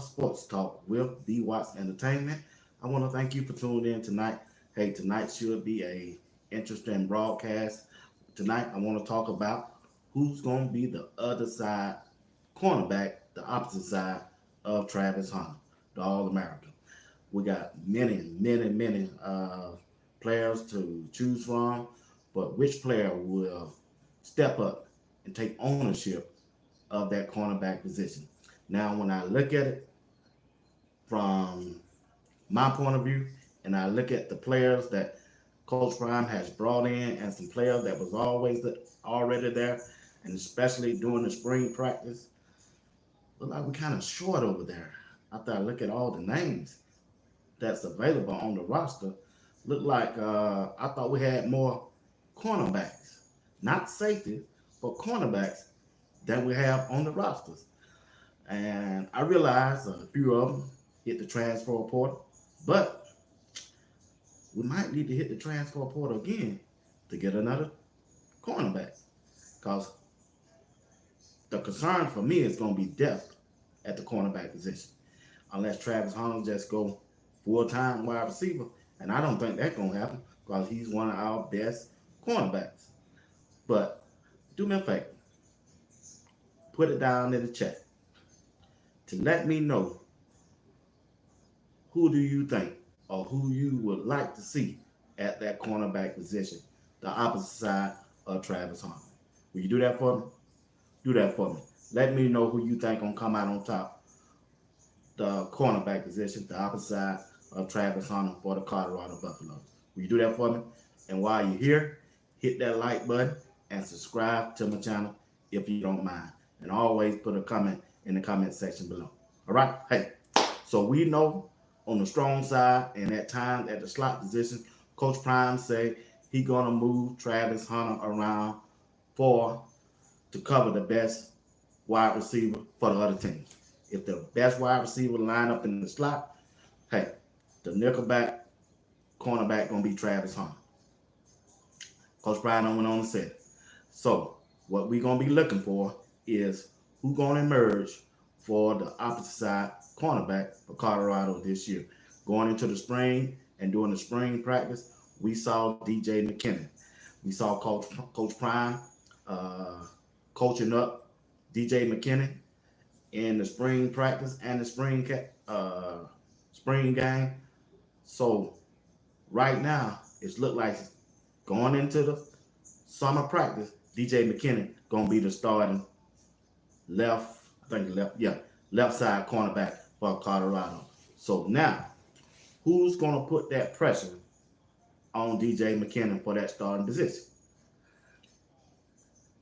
Sports Talk with B Watts Entertainment. I want to thank you for tuning in tonight. Hey, tonight should be a interesting broadcast. Tonight, I want to talk about who's going to be the other side cornerback, the opposite side of Travis Hunter, the All American. We got many players to choose from, but which player will step up and take ownership of that cornerback position? Now, when I look at it from my point of view, and I look at the players that Coach Prime has brought in, and some players that was already there, and especially during the spring practice, look like we're kind of short over there. After I look at all the names that's available on the roster, look like I thought we had more cornerbacks, not safety, but cornerbacks than we have on the rosters. And I realize a few of them hit the transfer portal, but we might need to hit the transfer portal again to get another cornerback. Because the concern for me is going to be depth at the cornerback position. Unless Travis Hunter just go full-time wide receiver, and I don't think that's going to happen because he's one of our best cornerbacks. But do me a favor, put it down in the chat to let me know who do you think or who you would like to see at that cornerback position, the opposite side of Travis Hunter. Will you do that for me? Do that for me. Let me know who you think gonna come out on top, the cornerback position, the opposite side of Travis Hunter for the Colorado Buffaloes. Will you do that for me? And while you're here, hit that like button and subscribe to my channel if you don't mind. And always put a comment in the comment section below. All right? Hey, so we know on the strong side and at times at the slot position, Coach Prime say he gonna move Travis Hunter around for to cover the best wide receiver for the other team. If the best wide receiver line up in the slot, hey, the nickelback cornerback gonna be Travis Hunter. Coach Prime went on and said it. So what we gonna be looking for is who gonna emerge for the opposite side cornerback for Colorado this year. Going into the spring and during the spring practice, we saw DJ McKinnon. We saw Coach Prime coaching up DJ McKinnon in the spring practice and the spring game. So right now, it's looked like going into the summer practice, DJ McKinnon gonna be the starting left side cornerback for Colorado. So now, who's gonna put that pressure on DJ McKinnon for that starting position?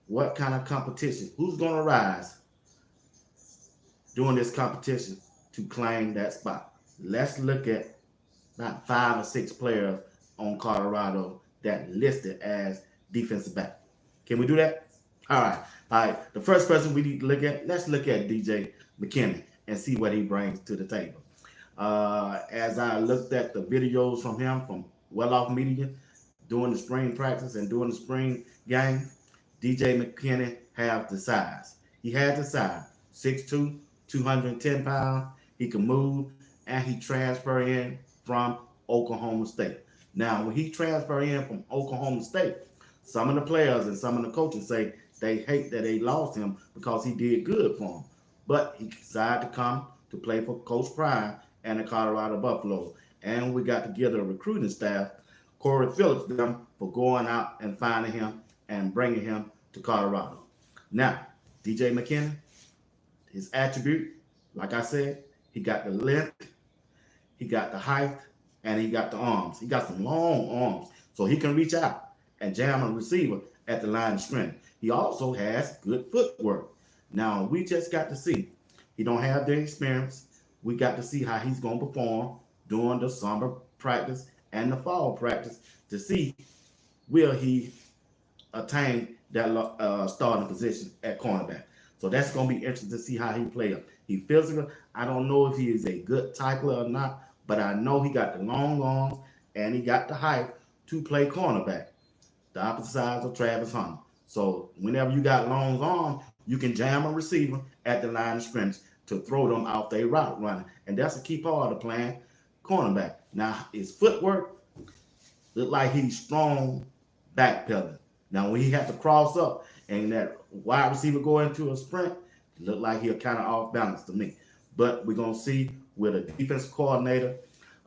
What kind of competition? Who's gonna rise during this competition to claim that spot? Let's look at not 5 or 6 players on Colorado that listed as defensive back. Can we do that? All right. All right. The first person we need to look at, let's look at DJ McKinnon and see what he brings to the table. As I looked at the videos from him from Well Off Media during the spring practice and during the spring game, DJ McKinnon has the size. He has the size, 6'2", 210 pounds. He can move, and he transferred in from Oklahoma State. Now, when he transferred in from Oklahoma State, some of the players and some of the coaches say they hate that they lost him because he did good for them. But he decided to come to play for Coach Prime and the Colorado Buffaloes. And we got together a recruiting staff, Corey Phillips, them, for going out and finding him and bringing him to Colorado. Now, DJ McKinnon, his attribute, like I said, he got the length, he got the height, and he got the arms. He got some long arms, so he can reach out and jam a receiver at the line of scrimmage. He also has good footwork. Now, we just got to see. He don't have the experience. We got to see how he's going to perform during the summer practice and the fall practice to see will he attain that starting position at cornerback. So that's going to be interesting to see how he plays. He's physical. I don't know if he is a good tackler or not, but I know he got the long arms and he got the height to play cornerback, the opposite side of Travis Hunter. So whenever you got long arms, you can jam a receiver at the line of scrimmage to throw them off their route running. And that's a key part of playing cornerback. Now, his footwork look like he's strong backpedaling. Now, when he had to cross up and that wide receiver go into a sprint, it looked like he'll kind of off balance to me. But we're going to see with a defense coordinator,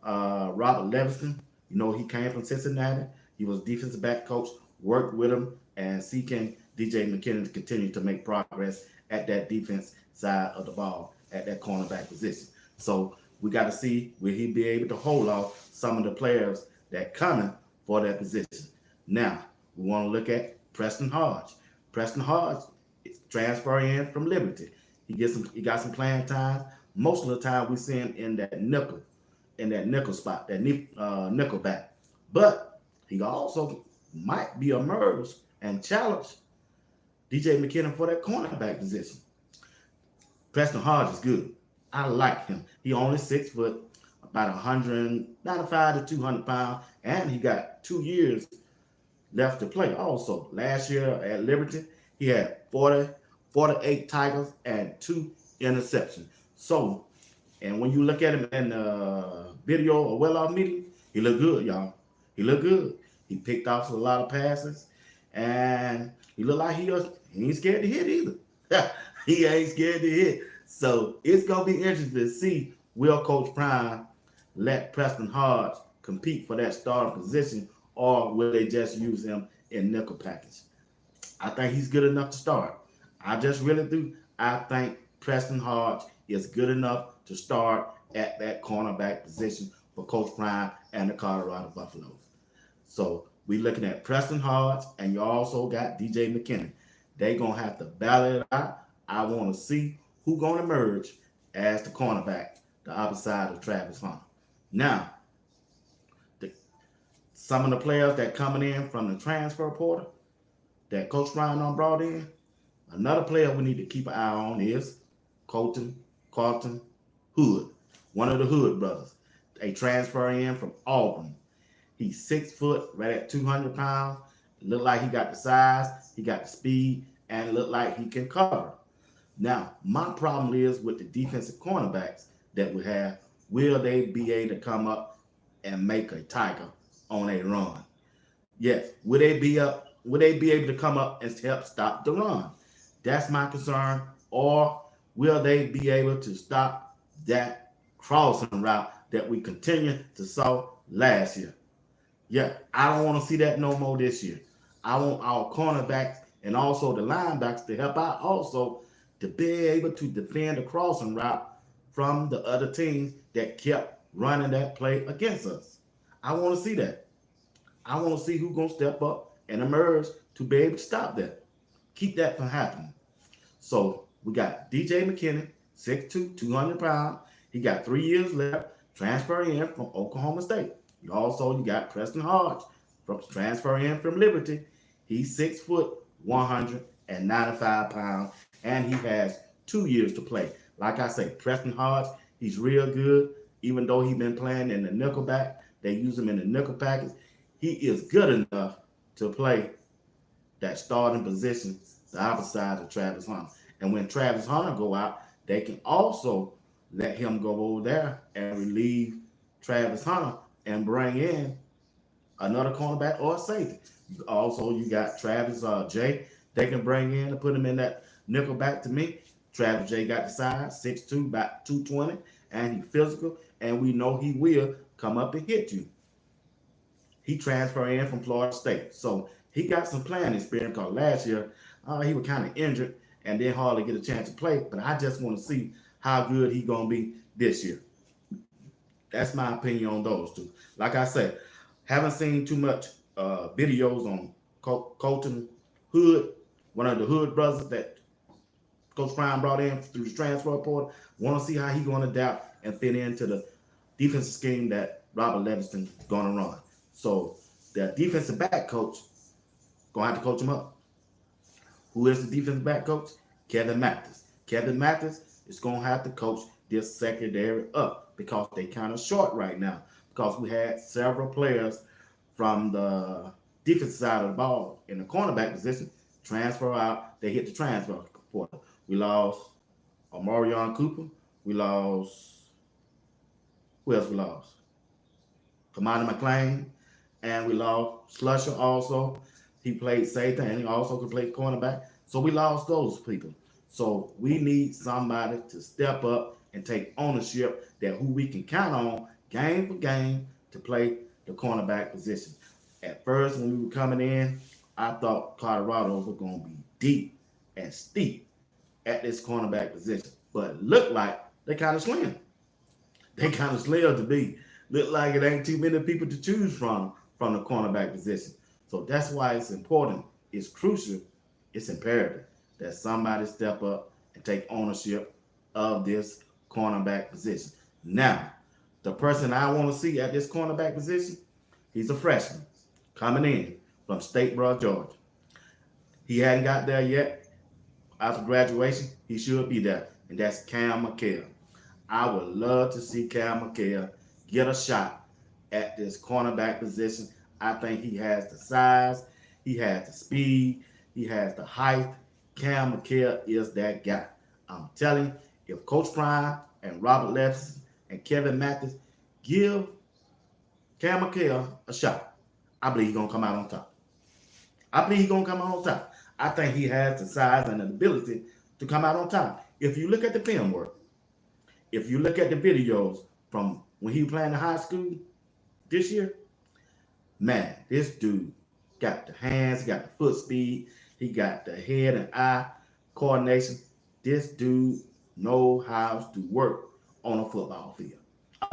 Robert Levinson. You know, he came from Cincinnati. He was defensive back coach, worked with him, and see can DJ McKinnon continue to make progress at that defense side of the ball, at that cornerback position. So we got to see will he be able to hold off some of the players that coming for that position. Now, we want to look at Preston Hodge. Preston Hodge is transferring in from Liberty. He got some playing time. Most of the time we see him in that nickel spot, that nickel back. But he also might be emerged and challenge DJ McKinnon for that cornerback position. Preston Hodge is good. I like him. He only 6 foot, about 195 to 200 pounds, and he got 2 years left to play. Also, last year at Liberty, he had 48 tackles and 2 interceptions. So, and when you look at him in the video or well-off meeting, he looked good, y'all. He looked good. He picked off a lot of passes, and he looked like he ain't scared to hit either. He ain't scared to hit. So it's going to be interesting to see will Coach Prime let Preston Hodge compete for that starting position, or will they just use him in nickel package? I think he's good enough to start. I just really do. I think Preston Hodge is good enough to start at that cornerback position for Coach Prime and the Colorado Buffaloes. So we're looking at Preston Hodge, and you also got DJ McKinnon. They're going to have to battle it out. I want to see who's going to emerge as the cornerback, the opposite side of Travis Hunter. Now, some of the players that coming in from the transfer portal that Coach Ryan brought in, another player we need to keep an eye on is Carlton Hood, one of the Hood brothers. They transfer in from Auburn. He's 6 foot, right at 200 pounds. Look like he got the size, he got the speed, and look like he can cover. Now, my problem is with the defensive cornerbacks that we have, will they be able to come up and make a tiger on a run? Yes, will they be able to come up and help stop the run? That's my concern. Or will they be able to stop that crossing route that we continue to saw last year? Yeah, I don't want to see that no more this year. I want our cornerbacks and also the linebackers to help out also to be able to defend the crossing route from the other teams that kept running that play against us. I want to see that. I want to see who's going to step up and emerge to be able to stop that. Keep that from happening. So we got DJ McKinnon, 6'2", 200 pounds. He got 3 years left, transferring in from Oklahoma State. You got Preston Hodge from transferring in from Liberty. He's 6 foot, 195 pounds, and he has 2 years to play. Like I say, Preston Hodge, he's real good. Even though he's been playing in the nickelback, they use him in the nickel package. He is good enough to play that starting position, the opposite side of Travis Hunter. And when Travis Hunter go out, they can also let him go over there and relieve Travis Hunter and bring in another cornerback or a safety. Also, you got Travis J. They can bring in and put him in that nickel back to me. Travis J got the size, 6'2", about 220, and he's physical, and we know he will come up and hit you. He transferred in from Florida State, so he got some playing experience because last year he was kind of injured and didn't hardly get a chance to play, but I just want to see how good he's going to be this year. That's my opinion on those two. Like I said, haven't seen too much videos on Colton Hood, one of the Hood brothers that Coach Prime brought in through the transfer portal. Want to see how he's going to adapt and fit into the defensive scheme that Robert Levinson is going to run. So the defensive back coach going to have to coach him up. Who is the defensive back coach? Kevin Mathis. Kevin Mathis is going to have to coach this secondary up because they kind of short right now because we had several players from the defensive side of the ball in the cornerback position transfer out. They hit the transfer portal. We lost Amarion Cooper. We lost. Who else we lost? Commander McClain, and we lost Slusher also. He played safety and he also could play cornerback. So we lost those people. So we need somebody to step up and take ownership that who we can count on game for game to play the cornerback position. At first, when we were coming in, I thought Colorado was going to be deep and steep at this cornerback position. But it looked like they kind of slim. They kind of slim to be. Look like it ain't too many people to choose from the cornerback position. So that's why it's important. It's crucial. It's imperative that somebody step up and take ownership of this cornerback position. Now, the person I want to see at this cornerback position, he's a freshman coming in from Statesboro, Georgia. He hadn't got there yet. After graduation, he should be there, and that's Cam McHale. I would love to see Cam McHale get a shot at this cornerback position. I think he has the size, he has the speed, he has the height. Cam McHale is that guy. I'm telling you, if Coach Prime and Robert Lefson and Kevin Mathis give Cam McHale a shot, I believe he's going to come out on top. I believe he's going to come out on top. I think he has the size and the ability to come out on top. If you look at the film work, if you look at the videos from when he was playing in high school this year, man, this dude got the hands, he got the foot speed, he got the head and eye coordination. This dude knows how to work on a football field.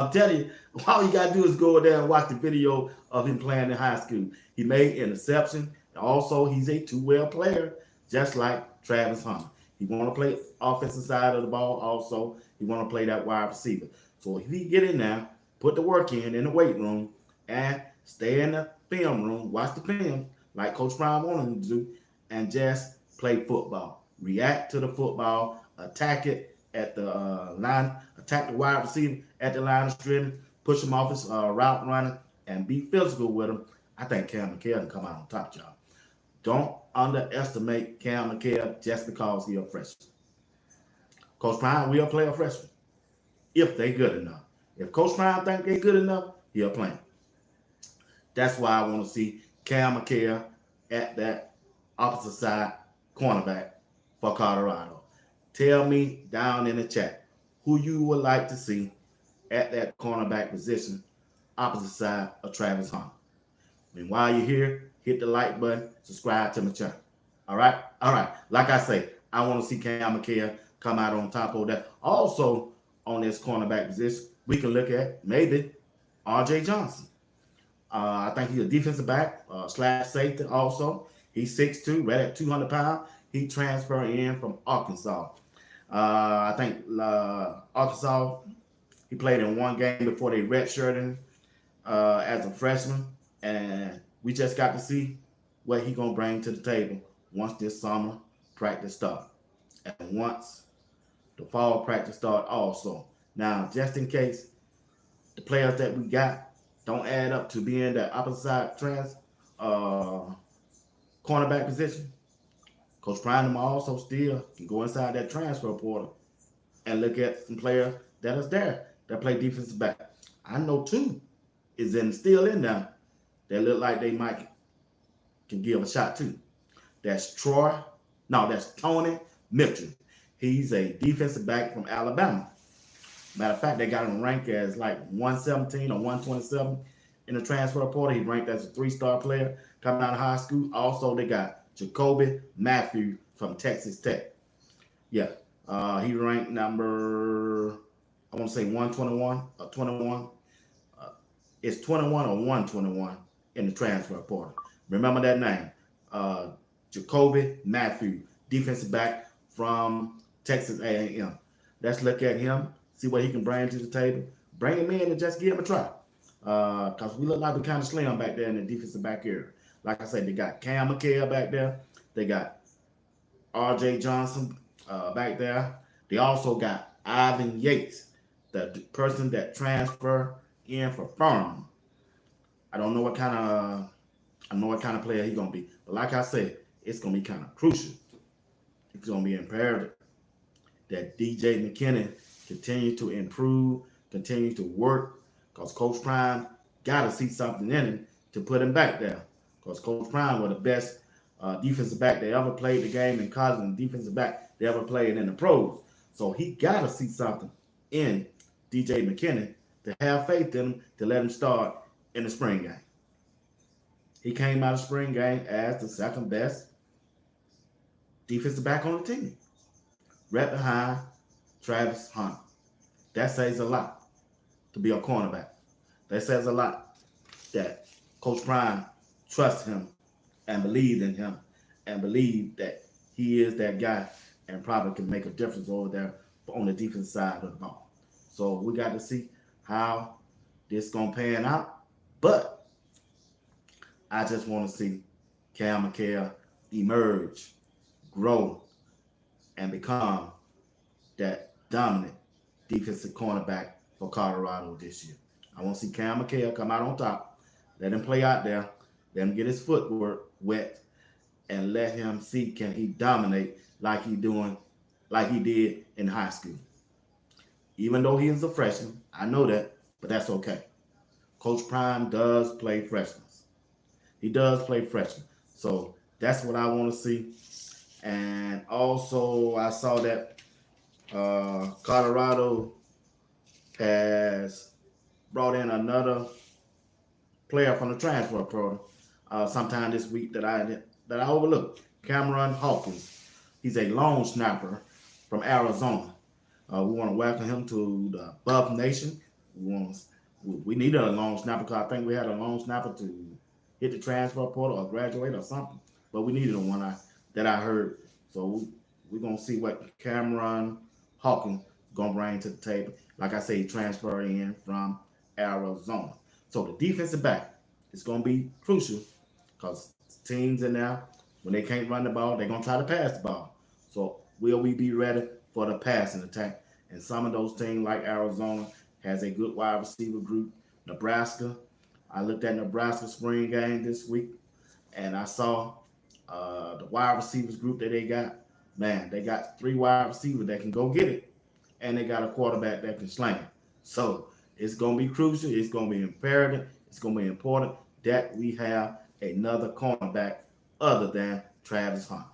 I'm telling you, all you got to do is go there and watch the video of him playing in high school. He made interception. Also, he's a two-way player, just like Travis Hunter. He want to play offensive side of the ball. Also, he want to play that wide receiver. So if he get in there, put the work in the weight room, and stay in the film room, watch the film like Coach Prime wanted him to do, and just play football. React to the football, attack it at the line, attack the wide receiver at the line of scrimmage, push him off his route running, and be physical with him. I think Cam McHale can come out on top, y'all. Don't underestimate Cam McHale just because he's a freshman. Coach Prime will play a freshman if they good enough. If Coach Prime think they good enough, he'll play. That's why I want to see Cam McHale at that opposite side cornerback for Colorado. Tell me down in the chat who you would like to see at that cornerback position opposite side of Travis Hunter. And while you're here, hit the like button, subscribe to my channel. All right? All right. Like I say, I want to see Cam McHale come out on top of that. Also, on this cornerback position, we can look at maybe R.J. Johnson. I think he's a defensive back slash safety also. He's 6'2", right at 200 pounds. He transferred in from Arkansas. I think Arkansas, he played in one game before they redshirted him as a freshman. And we just got to see what he's going to bring to the table once this summer practice starts. And once the fall practice starts also. Now, just in case the players that we got don't add up to being that opposite side cornerback position, Coach Prime also still can go inside that transfer portal and look at some players that is there that play defensive back. I know two is still in there that look like they might can give a shot too. That's Tony Mitchell. He's a defensive back from Alabama. Matter of fact, they got him ranked as like 117 or 127 in the transfer portal. He's ranked as a 3-star player coming out of high school. Also, they got Jacoby Matthew from Texas Tech. Yeah, he ranked number, I want to say 121 or 21. It's 21 or 121 in the transfer portal. Remember that name, Jacoby Matthew, defensive back from Texas A&M. Let's look at him, see what he can bring to the table. Bring him in and just give him a try. Because we look like we're kind of slim back there in the defensive back area. Like I said, they got Cam McHale back there. They got R.J. Johnson back there. They also got Ivan Yates, the person that transferred in for Furman. I don't know what kind of player he's gonna be, but like I said, it's gonna be kind of crucial. It's gonna be imperative that DJ McKinney continue to improve, continue to work, because Coach Prime got to see something in him to put him back there. Because Coach Prime was the best defensive back they ever played the game in college and defensive back they ever played in the pros. So he got to see something in DJ McKinney to have faith in him to let him start in the spring game. He came out of spring game as the second best defensive back on the team, right behind Travis Hunter. That says a lot to be a cornerback. That says a lot that Coach Prime trusts him and believed in him and believed that he is that guy and probably can make a difference over there on the defense side of the ball. So we got to see how this going to pan out. But I just want to see Cam McHale emerge, grow, and become that dominant defensive cornerback for Colorado this year. I want to see Cam McHale come out on top, let him play out there, let him get his footwork wet, and let him see can he dominate like he did in high school. Even though he is a freshman, I know that, but that's okay. Coach Prime does play freshmen. He does play freshmen. So that's what I want to see. And also, I saw that Colorado has brought in another player from the transfer portal sometime this week that I overlooked. Cameron Hawkins. He's a long snapper from Arizona. We want to welcome him to the Buff Nation. We needed a long snapper because I think we had a long snapper to hit the transfer portal or graduate or something. But we needed one that I heard. So we're going to see what Cameron Hawkins is going to bring to the table. Like I say, he transferred in from Arizona. So the defensive back is going to be crucial because teams in there, when they can't run the ball, they're going to try to pass the ball. So will we be ready for the passing attack? And some of those teams like Arizona has a good wide receiver group. Nebraska, I looked at Nebraska spring game this week, and I saw the wide receivers group that they got. Man, they got 3 wide receivers that can go get it, and they got a quarterback that can sling it. So it's going to be crucial. It's going to be imperative. It's going to be important that we have another cornerback other than Travis Hunter.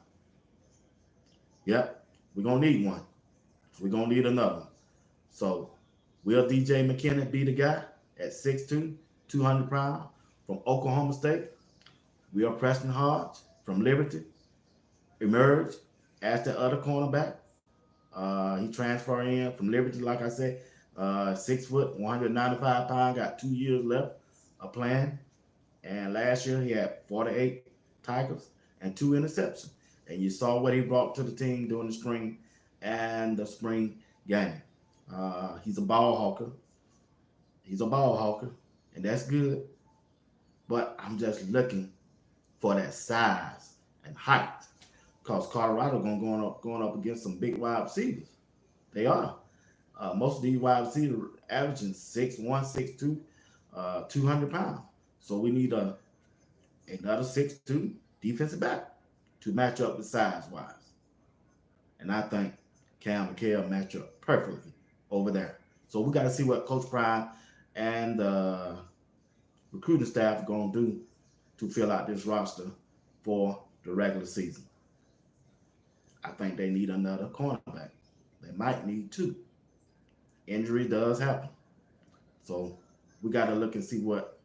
Yep, we're going to need one. We're going to need another one. So will DJ McKinney be the guy at 6'2", 200 pounds from Oklahoma State? Will Preston Hodge from Liberty emerge as the other cornerback? He transferred in from Liberty, like I said, 6 foot, 195 pounds, got 2 years left of playing. And last year he had 48 tackles and 2 interceptions. And you saw what he brought to the team during the spring and the spring game. He's a ball hawker. And that's good. But I'm just looking for that size and height. Because Colorado going up against some big wide receivers. They are. Most of these wide receivers averaging 6'1", 6'2", 200 pounds. So we need another 6'2" defensive back to match up with size-wise. And I think Cam McHale match up perfectly over there. So we got to see what Coach Prime and the recruiting staff are going to do to fill out this roster for the regular season. I think they need another cornerback. They might need 2. Injury does happen. So we got to look and see what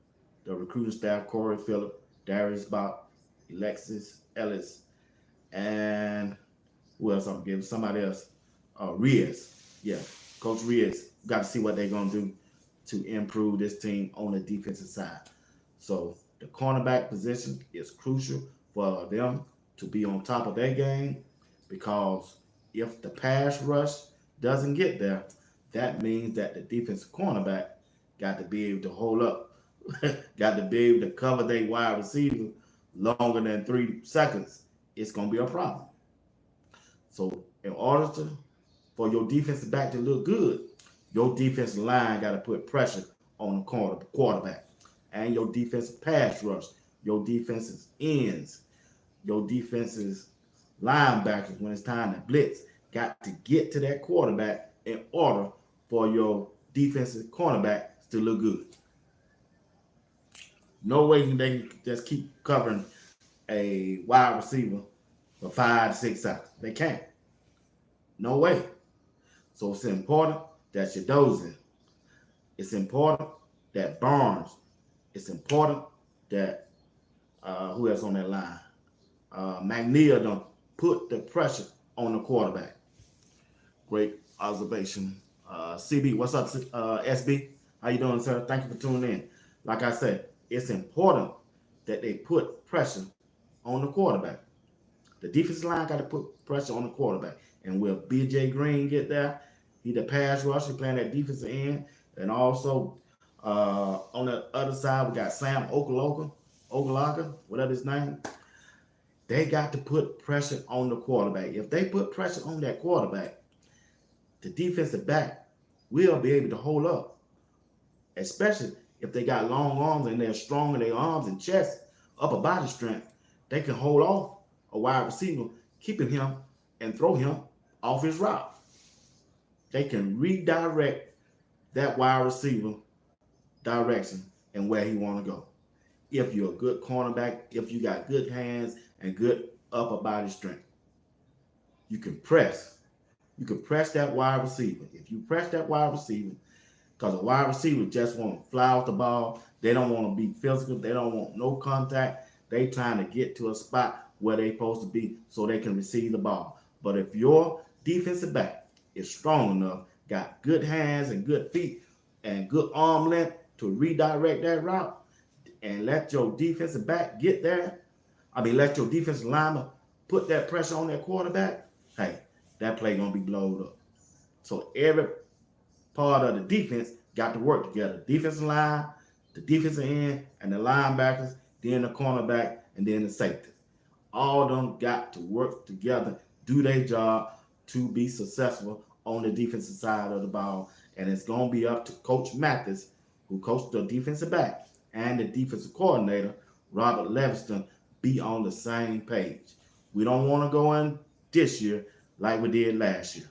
the recruiting staff, Corey Phillip, Darius Bach, Alexis Ellis, and who else I'm giving? Somebody else. Riz. Yeah, Coach Riz. Got to see what they're going to do to improve this team on the defensive side. So the cornerback position is crucial for them to be on top of their game, because if the pass rush doesn't get there, that means that the defensive cornerback got to be able to hold up, got to be able to cover their wide receiver longer than 3 seconds. It's going to be a problem. So in order for your defensive back to look good, your defensive line got to put pressure on the quarterback. And your defensive pass rush, your defensive ends, your defensive linebackers, when it's time to blitz, got to get to that quarterback in order for your defensive cornerback to look good. No way they can just keep covering a wide receiver for 5 to 6 seconds. They can't. No way. So it's important that you Dozie. It's important that Barnes. It's important that who else on that line? McNeil don't put the pressure on the quarterback. Great observation. CB, what's up, SB? How you doing, sir? Thank you for tuning in. Like I said, it's important that they put pressure on the quarterback. The defensive line got to put pressure on the quarterback. And will BJ Green get there? He the pass rusher playing that defensive end. And also on the other side, we got Sam Ogaloka, whatever his name. They got to put pressure on the quarterback. If they put pressure on that quarterback, the defensive back will be able to hold up, especially if they got long arms and they're strong in their arms and chest, upper body strength. They can hold off a wide receiver, keeping him and throw him off his route. They can redirect that wide receiver direction and where he want to go. If you're a good cornerback, if you got good hands and good upper body strength, you can press. You can press that wide receiver. If you press that wide receiver, because a wide receiver just want to fly off the ball. They don't want to be physical. They don't want no contact. They trying to get to a spot where they supposed to be so they can receive the ball. But if your defensive back is strong enough, got good hands and good feet and good arm length to redirect that route and let your defensive back get there, let your defensive lineman put that pressure on that quarterback, hey, that play going to be blowed up. So every part of the defense got to work together. Defensive line, the defensive end, and the linebackers, then the cornerback, and then the safety. All of them got to work together, do their job to be successful on the defensive side of the ball. And it's going to be up to Coach Mathis, who coached the defensive back, and the defensive coordinator, Robert Leviston, be on the same page. We don't want to go in this year like we did last year.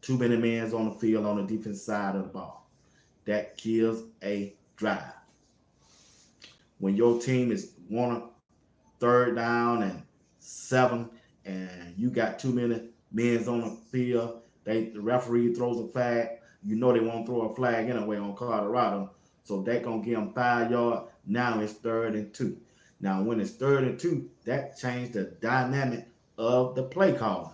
Too many men on the field on the defensive side of the ball. That kills a drive. When your team is 3rd down and 7, and you got too many men on the field, the referee throws a flag. You know they won't throw a flag anyway on Colorado, so they're going to give them 5 yards. Now it's 3rd and 2. Now when it's 3rd and 2, that changed the dynamic of the play calling.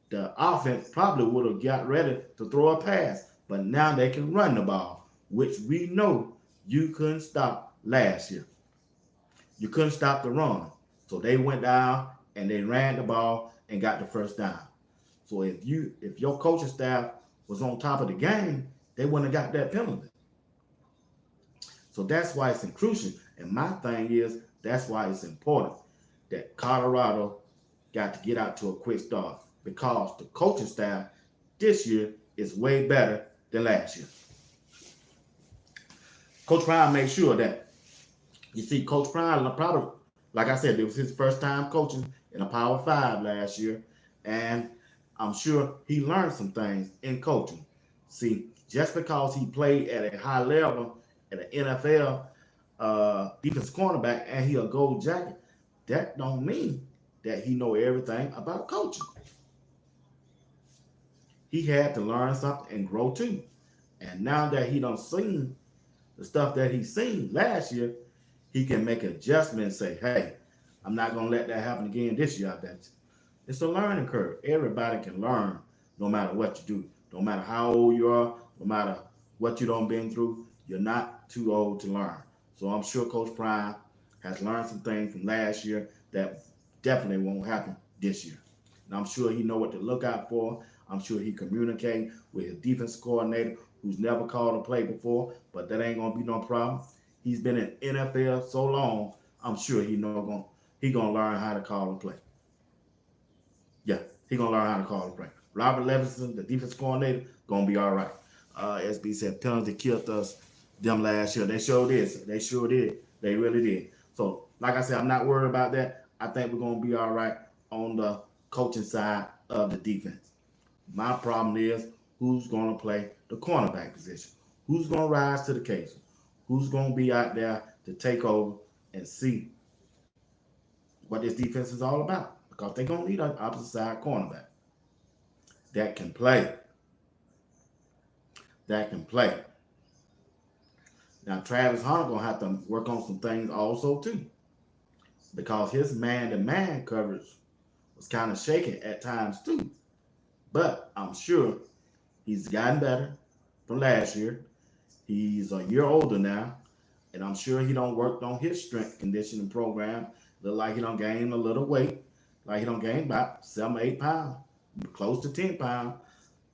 The offense probably would have got ready to throw a pass, but now they can run the ball, which we know you couldn't stop last year. You couldn't stop the run. So they went down and they ran the ball and got the 1st down. So if your coaching staff was on top of the game, they wouldn't have got that penalty. So that's why it's crucial. And my thing is, that's why it's important that Colorado got to get out to a quick start, because the coaching staff this year is way better than last year. Coach Prime made sure that, you see, Coach Prime, probably, like I said, it was his first time coaching in a Power 5 last year, and I'm sure he learned some things in coaching. See, just because he played at a high level at an NFL defensive cornerback and he a gold jacket, that don't mean that he know everything about coaching. He had to learn something and grow too. And now that he done seen the stuff that he seen last year, he can make an adjustment and say, hey, I'm not going to let that happen again this year, I bet you. It's a learning curve. Everybody can learn no matter what you do. No matter how old you are, no matter what you done been through, you're not too old to learn. So I'm sure Coach Prime has learned some things from last year that definitely won't happen this year. And I'm sure he know what to look out for. I'm sure he communicate with his defense coordinator, who's never called a play before, but that ain't gonna be no problem. He's been in NFL so long, I'm sure he gonna learn how to call a play. Yeah, he gonna learn how to call a play. Robert Levinson, the defense coordinator, gonna be all right. SB said penalty killed them last year. They sure did. They sure did. They really did. So, like I said, I'm not worried about that. I think we're gonna be all right on the coaching side of the defense. My problem is who's going to play the cornerback position, who's going to rise to the occasion, who's going to be out there to take over and see what this defense is all about. Because they're going to need an opposite side cornerback that can play. That can play. Now, Travis Hunter going to have to work on some things also, too. Because his man-to-man coverage was kind of shaky at times, too. But I'm sure he's gotten better from last year. He's a year older now. And I'm sure he don't work on his strength conditioning program. Look like he don't gain a little weight. Like he don't gain about 7 or 8 pounds. Close to 10 pounds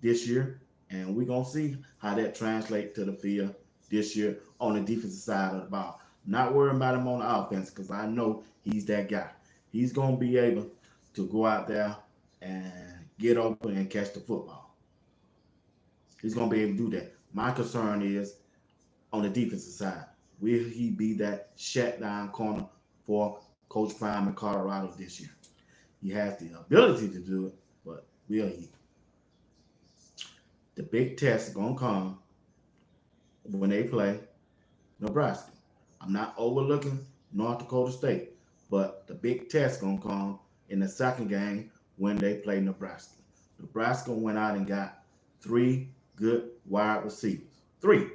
this year. And we're going to see how that translates to the field this year on the defensive side of the ball. Not worrying about him on the offense because I know he's that guy. He's going to be able to go out there and get open and catch the football. He's going to be able to do that. My concern is on the defensive side. Will he be that shutdown corner for Coach Prime in Colorado this year? He has the ability to do it, but will he? The big test is going to come when they play Nebraska. I'm not overlooking North Dakota State, but the big test is going to come in the second game when they play Nebraska. Nebraska went out and got 3 good wide receivers. 3.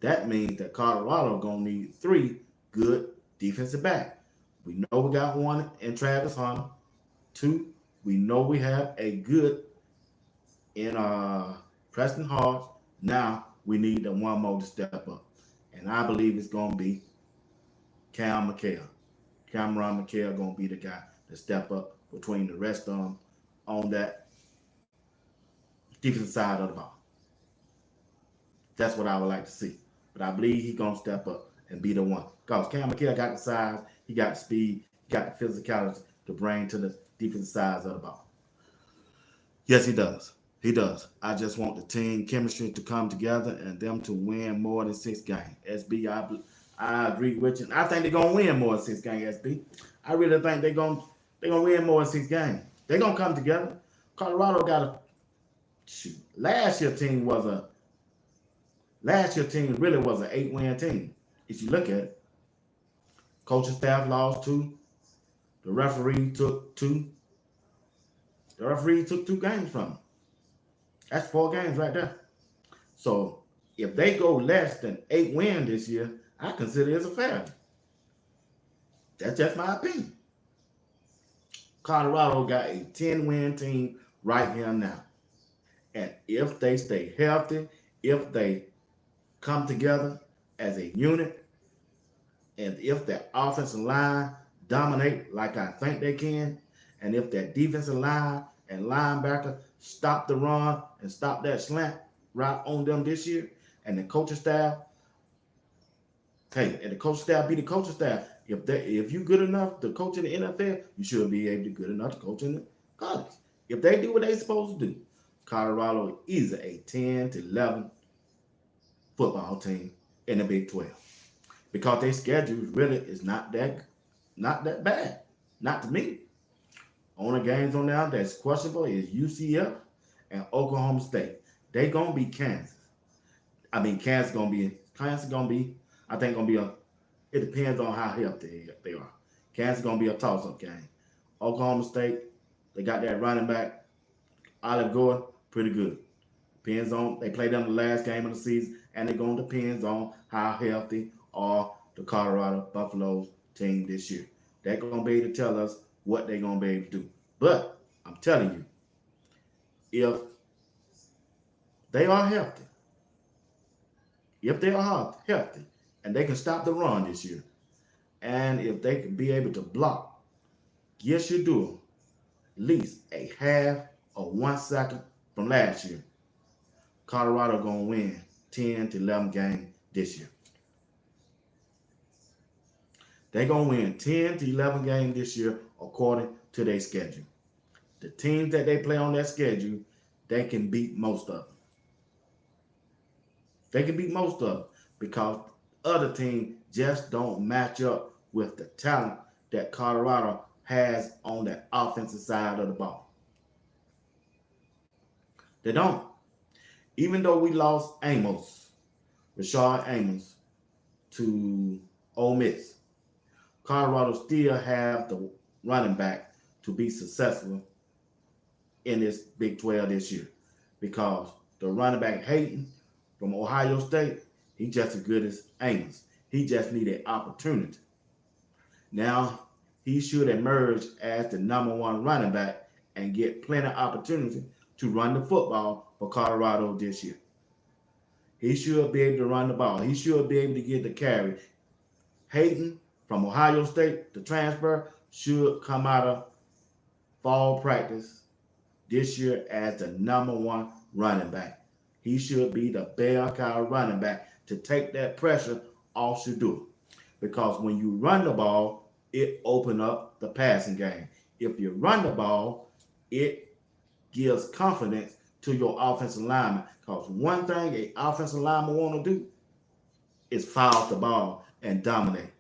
That means that Colorado going to need 3 good defensive backs. We know we got one in Travis Hunter. 2, we know we have a good in Preston Hart. Now we need the one more to step up. And I believe it's going to be Cameron McHale going to be the guy to step up between the rest of them on that defensive side of the ball. That's what I would like to see. But I believe he's going to step up and be the one. Because Cam McHale got the size, he got the speed, he got the physicality to bring to the defensive sides of the ball. Yes, he does. He does. I just want the team chemistry to come together and them to win more than 6 games. SB, I agree with you. I think they're going to win more than 6 games, SB. I really think they're going to win more than 6 games. They're going to come together. Colorado got a shoot. Last year team really was an 8-win team. If you look at it, coaching staff lost 2. The referee took 2. The referee took 2 games from them. That's 4 games right there. So if they go less than 8 wins this year, I consider it as a failure. That's just my opinion. Colorado got a 10-win team right here now. And if they stay healthy, if they come together as a unit, and if their offensive line dominate like I think they can, and if their defensive line and linebacker stop the run and stop that slant route on them this year, and the coaching staff, and the coaching staff be the coaching staff. If you're good enough to coach in the NFL, you should be able to be good enough to coach in the college. If they do what they're supposed to do, Colorado is a 10-11 football team in the Big 12 because their schedule really is not that bad, not to me. Only games on now that's questionable is UCF and Oklahoma State. They gonna be Kansas. I think gonna be. It depends on how healthy they are. Kansas gonna be a toss-up game. Oklahoma State, they got that running back, Olive Gordon, pretty good. Depends on, they played them the last game of the season, and it gonna depends on how healthy are the Colorado Buffaloes team this year. They're gonna be able to tell us what they're gonna be able to do. But I'm telling you, if they are healthy, and they can stop the run this year, and if they can be able to block, yes, you do at least a half or 1 second from last year, Colorado gonna win 10-11 games this year. They're gonna win 10-11 games this year according to their schedule. The teams that they play on that schedule, they can beat most of them. They can beat most of them because other teams just don't match up with the talent that Colorado has on that offensive side of the ball. They don't. Even though we lost Rashard Amos, to Ole Miss, Colorado still have the running back to be successful in this Big 12 this year, because the running back Hayden from Ohio State, he just as good as Amos. He just needed opportunity. Now he should emerge as the #1 running back and get plenty of opportunity to run the football for Colorado this year. He should be able to run the ball. He should be able to get the carry. Hayden from Ohio State, the transfer, should come out of fall practice this year as the #1 running back. He should be the bell cow running back to take that pressure off Shedeur. Because when you run the ball, it opens up the passing game. If you run the ball, it gives confidence to your offensive lineman. Because one thing an offensive lineman want to do is foul off the ball and dominate.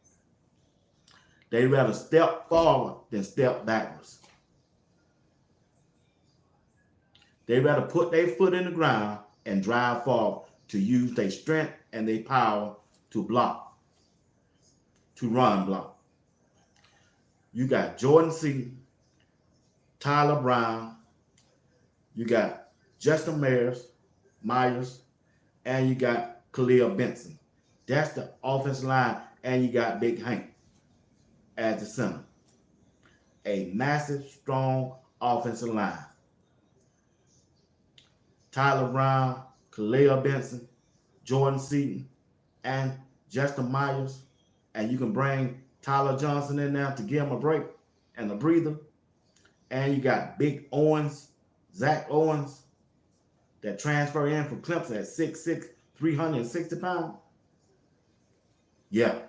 They rather step forward than step backwards. They rather put their foot in the ground and drive forward to use their strength and their power to block, to run block. You got Jordan Seaton, Tyler Brown, you got Justin Myers, and you got Khalil Benson. That's the offensive line, and you got Big Hank as the center. A massive, strong offensive line. Tyler Brown, Khalil Benson, Jordan Seaton, and Justin Myers. And you can bring Tyler Johnson in there to give him a break and a breather. And you got Big Owens, Zach Owens, that transfer in from Clemson at 6'6", 360 pounds. Yeah.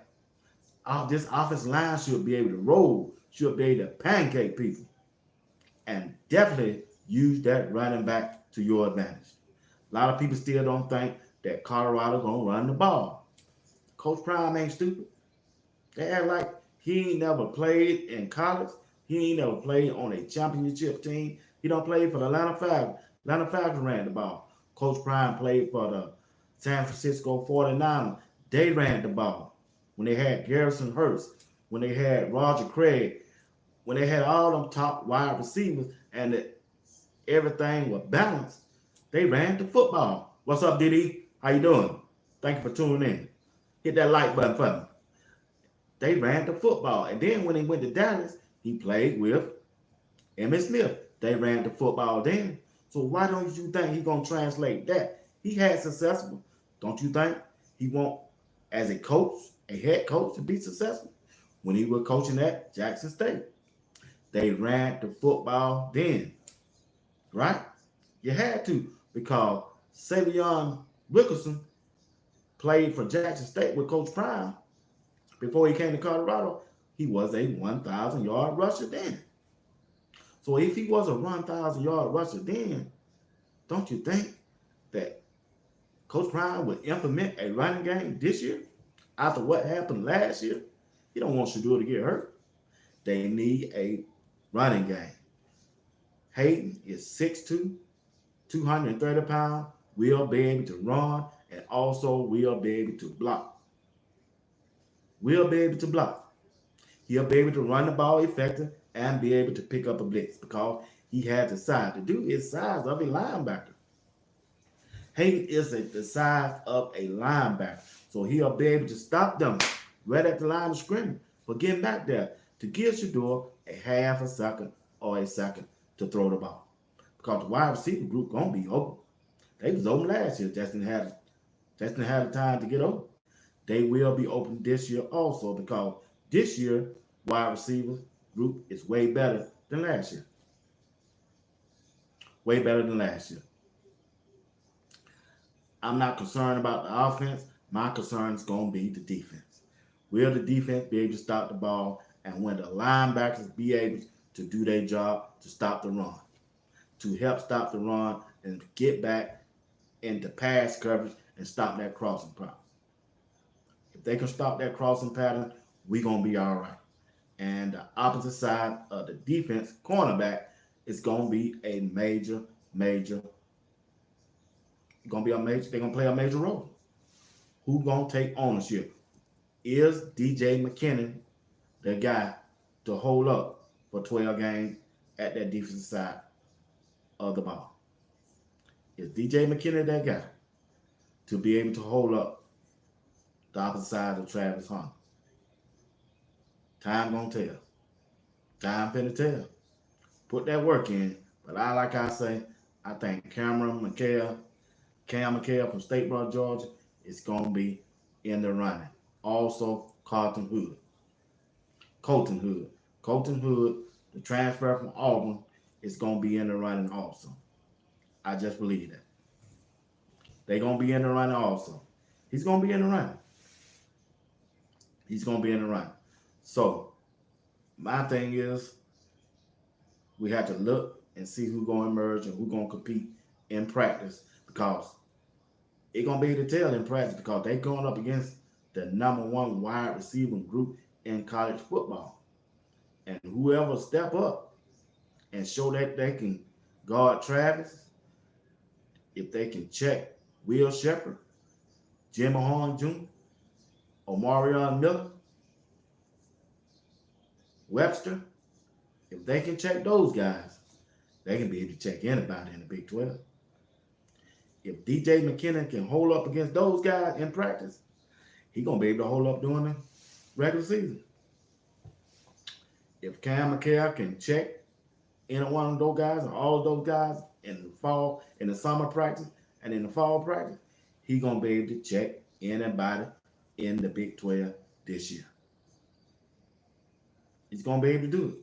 This offensive line should be able to roll, should be able to pancake people. And definitely use that running back to your advantage. A lot of people still don't think that Colorado gonna run the ball. Coach Prime ain't stupid. They act like he ain't never played in college. He ain't never played on a championship team. He don't play for the Atlanta Falcons. Atlanta Falcons ran the ball. Coach Prime played for the San Francisco 49ers. They ran the ball. When they had Garrison Hurst, when they had Roger Craig, when they had all them top wide receivers and everything was balanced, they ran the football. What's up, Diddy? How you doing? Thank you for tuning in. Hit that like button for me. They ran the football. And then when he went to Dallas, he played with Emmitt Smith. They ran the football then. So why don't you think he's going to translate that? He had successful. Don't you think he want, as a coach, a head coach, to be successful? When he was coaching at Jackson State, they ran the football then, right? You had to, because Savion Wilkerson played for Jackson State with Coach Prime. Before he came to Colorado, he was a 1,000-yard rusher then. So if he was a 1,000-yard rusher then, don't you think that Coach Prime would implement a running game this year after what happened last year? He don't want Shedeur to get hurt. They need a running game. Hayden is 6'2", 230 pounds, will be able to run, and also will be able to block. Will be able to block. He'll be able to run the ball effective and be able to pick up a blitz because he has the size. The dude is the size of a linebacker. Hayden is the size of a linebacker. So he'll be able to stop them right at the line of scrimmage for getting back there to give Shedeur a half a second or a second to throw the ball. Because the wide receiver group going to be open. They was open last year. Just didn't have the time to get open. They will be open this year also because this year wide receiver group is way better than last year. Way better than last year. I'm not concerned about the offense. My concern is going to be the defense. Will the defense be able to stop the ball, and when the linebackers be able to do their job to stop the run, to help stop the run and get back into pass coverage and stop that crossing problem. If they can stop that crossing pattern, we're going to be all right. And the opposite side of the defense, cornerback, is going to be a major gonna be a major. They're gonna play a major role. Who gonna take ownership? Is DJ McKinnon the guy to hold up for 12 games at that defensive side of the ball? Is DJ McKinnon that guy to be able to hold up the opposite side of Travis Hunter? Time gonna tell. Time finna tell. Put that work in. But like I say, I think Cam McHale from Statesboro, Georgia, is gonna be in the running. Also, Colton Hood, the transfer from Auburn, is gonna be in the running also. I just believe that. They're gonna be in the running also. He's gonna be in the running. He's gonna be in the running. So my thing is, we have to look and see who's gonna emerge and who's gonna compete in practice, because it's gonna be able to tell in practice, because they're going up against the #1 wide receiver group in college football. And whoever step up and show that they can guard Travis, if they can check Will Shepherd, Jimmy Horn Jr., Omarion Miller, Webster, if they can check those guys, they can be able to check anybody in the Big 12. If DJ McKinnon can hold up against those guys in practice, he's going to be able to hold up during the regular season. If Cam McHale can check any one of those guys or all of those guys in the fall, in the summer practice, and in the fall practice, he's going to be able to check anybody in the Big 12 this year. He's going to be able to do it.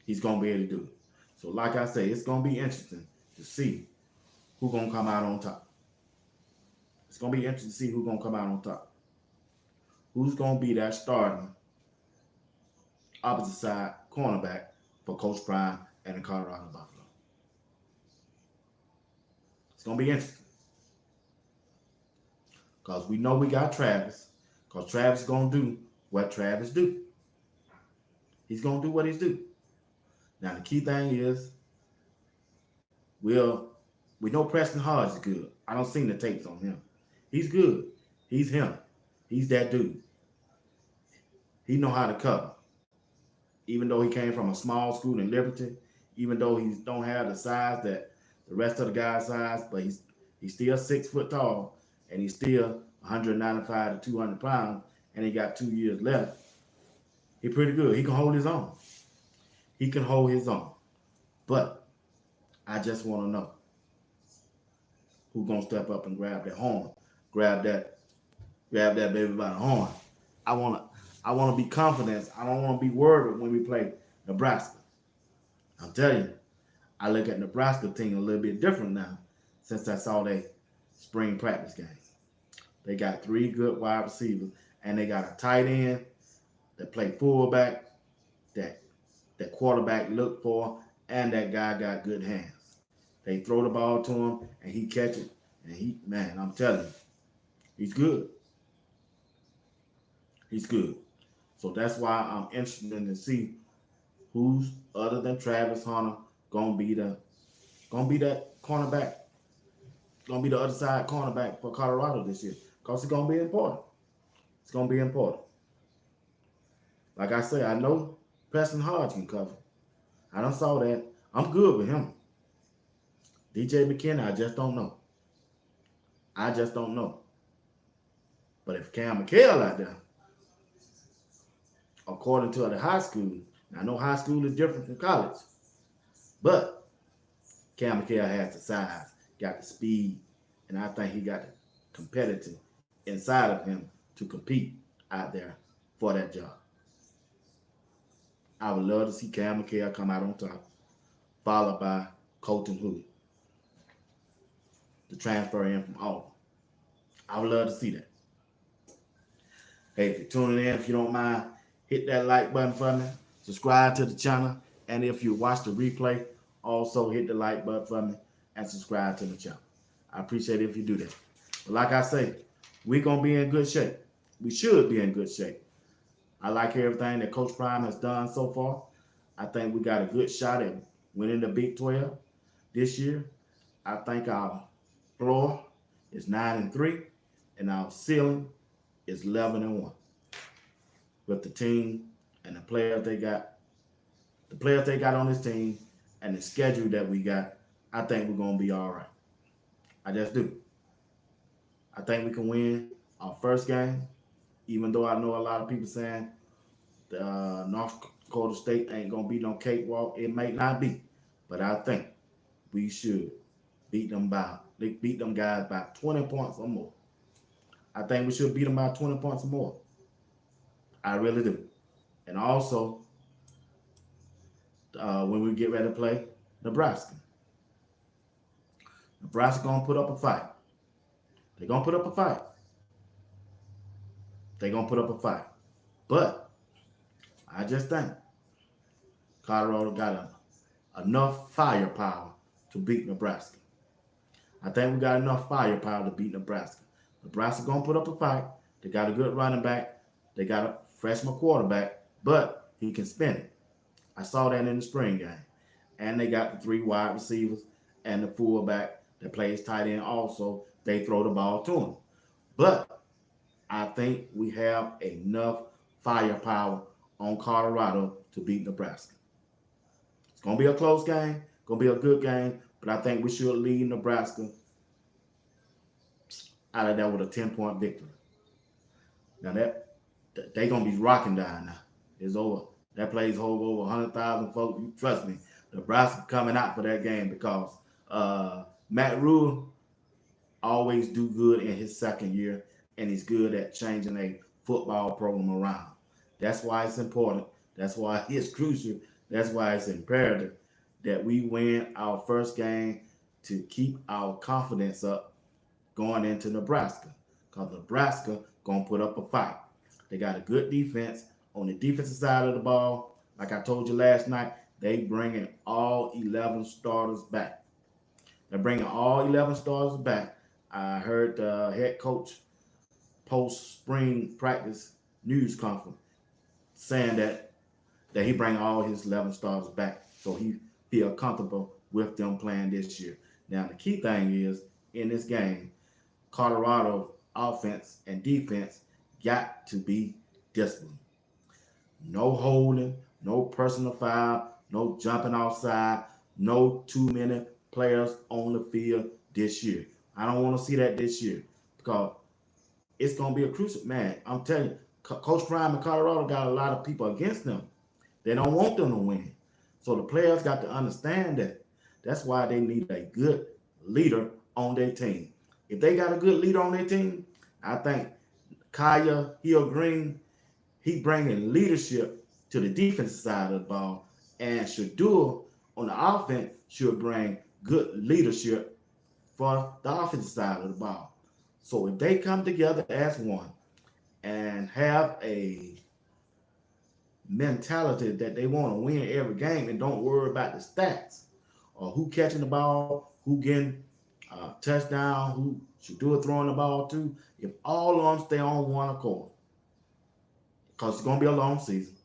He's going to be able to do it. So like I say, it's going to be interesting to see who's going to come out on top. It's going to be interesting to see who's going to come out on top. Who's going to be that starting opposite side cornerback for Coach Prime and the Colorado Buffalo. It's going to be interesting. Because we know we got Travis. Because Travis is going to do what Travis do. He's going to do what he's do. Now, the key thing is, we know Preston Hodge is good. I don't see the tapes on him. He's good. He's him. He's that dude. He know how to cover. Even though he came from a small school in Liberty, even though he don't have the size that the rest of the guys' size, but he's still 6 foot tall, and he's still 195 to 200 pounds, and he got 2 years left. He's pretty good. He can hold his own. He can hold his own. But I just want to know who's gonna step up and grab that horn, grab that baby by the horn. I wanna be confident. I don't want to be worried when we play Nebraska. I'm telling you, I look at Nebraska team a little bit different now since I saw their spring practice game. They got 3 good wide receivers, and they got a tight end that play fullback, that quarterback look for, and that guy got good hands. They throw the ball to him, and he catch it, and I'm telling you, he's good. He's good. So that's why I'm interested to see who's other than Travis Hunter gonna be that cornerback, gonna be the other side cornerback for Colorado this year, because it's gonna be important. It's gonna be important. Like I say, I know Preston Hodge can cover. I done saw that. I'm good with him. DJ McKinnon, I just don't know. But if Cam McHale out there, according to the high school, I know high school is different from college, but Cam McHale has the size, got the speed, and I think he got the competitive inside of him to compete out there for that job. I would love to see Cam McHale come out on top, followed by Colton Hood, the transfer in from Auburn. I would love to see that. Hey, if you're tuning in, if you don't mind, hit that like button for me, subscribe to the channel, and if you watch the replay, also hit the like button for me and subscribe to the channel. I appreciate it if you do that. But like I say, we're going to be in good shape. We should be in good shape. I like everything that Coach Prime has done so far. I think we got a good shot at winning the Big 12 this year. I think our floor is 9-3, and our ceiling is 11-1. With the team and the players they got on this team, and the schedule that we got, I think we're gonna be all right. I just do. I think we can win our first game, even though I know a lot of people saying North Dakota State ain't gonna be no cakewalk. It may not be, but I think we should beat them guys by 20 points or more. I think we should beat them by 20 points or more. I really do. And also, when we get ready to play Nebraska, Nebraska gonna put up a fight. They're gonna put up a fight. They're gonna put up a fight. But I just think Colorado got enough firepower to beat Nebraska. I think we got enough firepower to beat Nebraska. Nebraska gonna put up a fight. They got a good running back. They got a freshman quarterback, but he can spin it. I saw that in the spring game. And they got the 3 wide receivers and the fullback that plays tight end also. They throw the ball to him. But I think we have enough firepower on Colorado to beat Nebraska. It's going to be a close game, going to be a good game, but I think we should lead Nebraska out of there with a 10-point victory. Now they're going to be rocking down now. It's over. That place holds over 100,000 folks. You trust me, Nebraska coming out for that game because Matt Rule always do good in his second year, and he's good at changing a football program around. That's why it's important. That's why it's crucial. That's why it's imperative that we win our first game to keep our confidence up going into Nebraska. Because Nebraska going to put up a fight. They got a good defense. On the defensive side of the ball, like I told you last night, they bringing all 11 starters back. They're bringing all 11 starters back. I heard the head coach post-spring practice news conference saying that he bring all his 11 starters back, so he feel comfortable with them playing this year. Now, the key thing is, in this game, Colorado offense and defense got to be disciplined. No holding, no personal foul, no jumping outside, no too many players on the field this year. I don't want to see that this year because it's going to be a crucial, man. I'm telling you, Coach Prime in Colorado got a lot of people against them. They don't want them to win. So the players got to understand that. That's why they need a good leader on their team. If they got a good leader on their team, I think Kaya Hill-Green, he bringing leadership to the defensive side of the ball, and Shadul on the offense should bring good leadership for the offensive side of the ball. So if they come together as one and have a mentality that they want to win every game and don't worry about the stats or who catching the ball, who getting touchdown, who Shadul throwing the ball to, if all of them stay on one accord, because it's going to be a long season.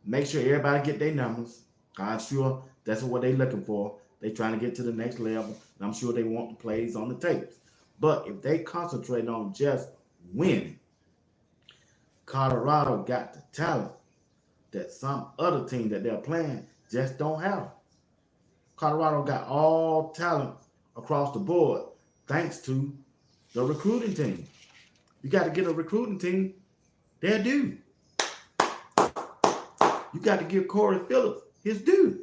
Make sure everybody get their numbers. I'm sure that's what they're looking for. They're trying to get to the next level, and I'm sure they want the plays on the tapes. But if they concentrate on just winning, Colorado got the talent that some other team that they're playing just don't have. Colorado got all talent across the board thanks to the recruiting team. You got to get a recruiting team their due. You got to give Corey Phillips his due.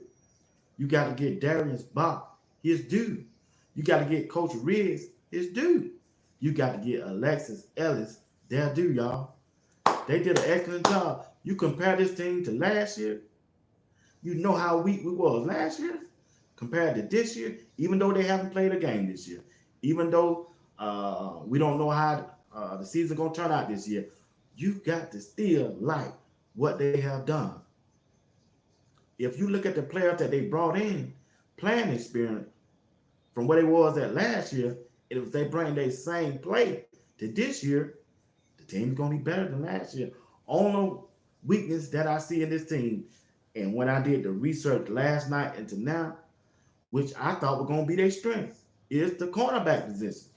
You got to get Darius Bach his due. You got to get Coach Riggs his due. You got to get Alexis Ellis their due, y'all. They did an excellent job. You compare this team to last year, you know how weak we was last year compared to this year, even though they haven't played a game this year, even though we don't know how the season going to turn out this year. You got to still like what they have done. If you look at the players that they brought in, playing experience from what it was at last year, if they bring their same play to this year, the team's going to be better than last year. Only weakness that I see in this team, and when I did the research last night and to now, which I thought were going to be their strength, is the cornerback position.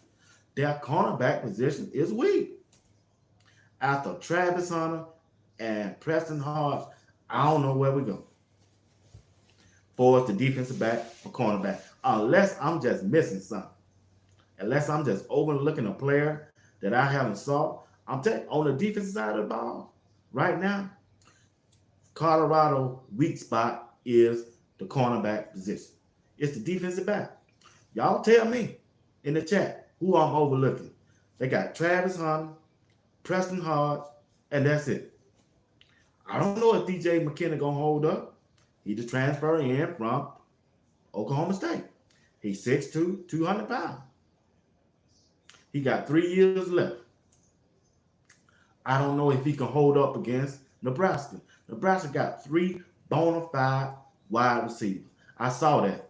Their cornerback position is weak. After Travis Hunter and Preston Hodge, I don't know where we go. For the defensive back or cornerback, unless I'm just missing something. Unless I'm just overlooking a player that I haven't saw. I'm telling you, on the defensive side of the ball, right now, Colorado weak spot is the cornerback position. It's the defensive back. Y'all tell me in the chat who I'm overlooking. They got Travis Hunter, Preston Hodge, and that's it. I don't know if DJ McKinney gonna hold up. He just transferred in from Oklahoma State. He's 6'2", 200 pounds. He got 3 years left. I don't know if he can hold up against Nebraska. Nebraska got 3 bona fide wide receivers. I saw that.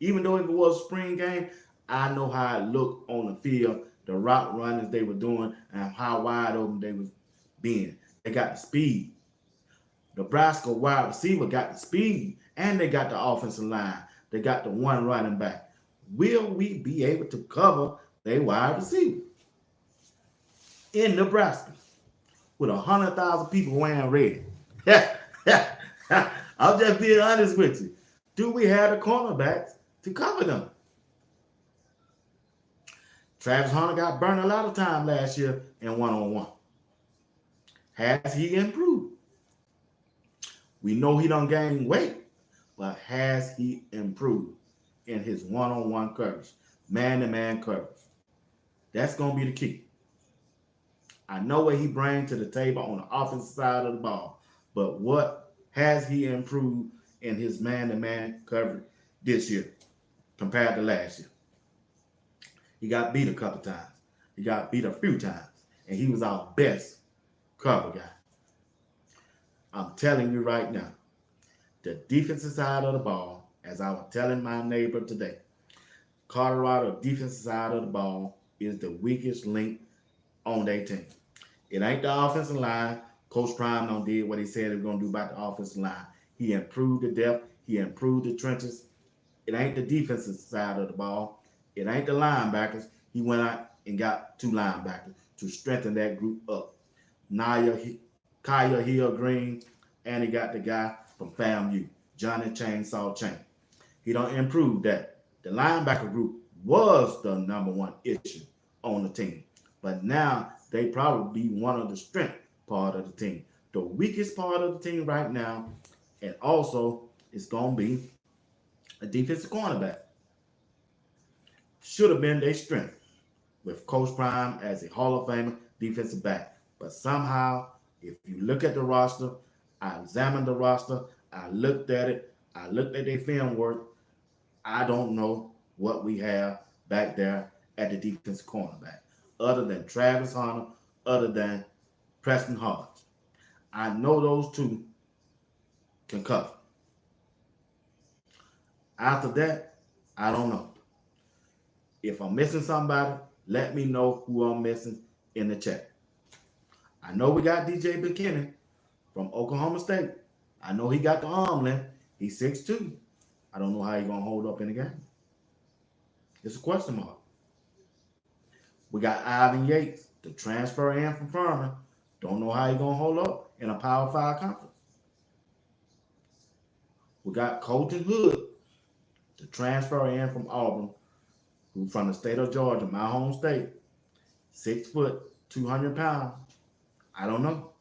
Even though it was a spring game, I know how it looked on the field, the route runners they were doing, and how wide open they was being. They got the speed. Nebraska wide receiver got the speed, and they got the offensive line. They got the one running back. Will we be able to cover their wide receiver in Nebraska with 100,000 people wearing red? I'm just being honest with you. Do we have the cornerbacks to cover them? Travis Hunter got burned a lot of time last year in one-on-one. Has he improved? We know he done gained weight, but has he improved in his one-on-one coverage, man-to-man coverage? That's going to be the key. I know what he brings to the table on the offensive side of the ball, but what has he improved in his man-to-man coverage this year compared to last year? He got beat a couple times. He got beat a few times, and he was our best cover guy. I'm telling you right now, the defensive side of the ball, as I was telling my neighbor today, Colorado defensive side of the ball is the weakest link on their team. It ain't the offensive line. Coach Prime done did what he said he was going to do about the offensive line. He improved the depth. He improved the trenches. It ain't the defensive side of the ball. It ain't the linebackers. He went out and got 2 linebackers to strengthen that group up. Kaya Hill Green, and he got the guy from FAMU, Johnny Chainsaw Chain. He don't improve that. The linebacker group was the number 1 issue on the team, but now they probably be one of the strength part of the team. The weakest part of the team right now, and also it's going to be a defensive cornerback. Should have been their strength with Coach Prime as a Hall of Famer defensive back. But somehow, if you look at the roster, I examined the roster, I looked at it, I looked at their film work, I don't know what we have back there at the defensive cornerback, other than Travis Hunter, other than Preston Hodge. I know those 2 can cover. After that, I don't know. If I'm missing somebody, let me know who I'm missing in the chat. I know we got DJ McKinney from Oklahoma State. I know he got the arm length. He's 6'2". I don't know how he's going to hold up in the game. It's a question mark. We got Ivan Yates, the transfer in from Furman. Don't know how he's going to hold up in a Power 5 conference. We got Colton Hood, the transfer in from Auburn, who from the state of Georgia, my home state, 6 foot, 200 pounds. I don't know.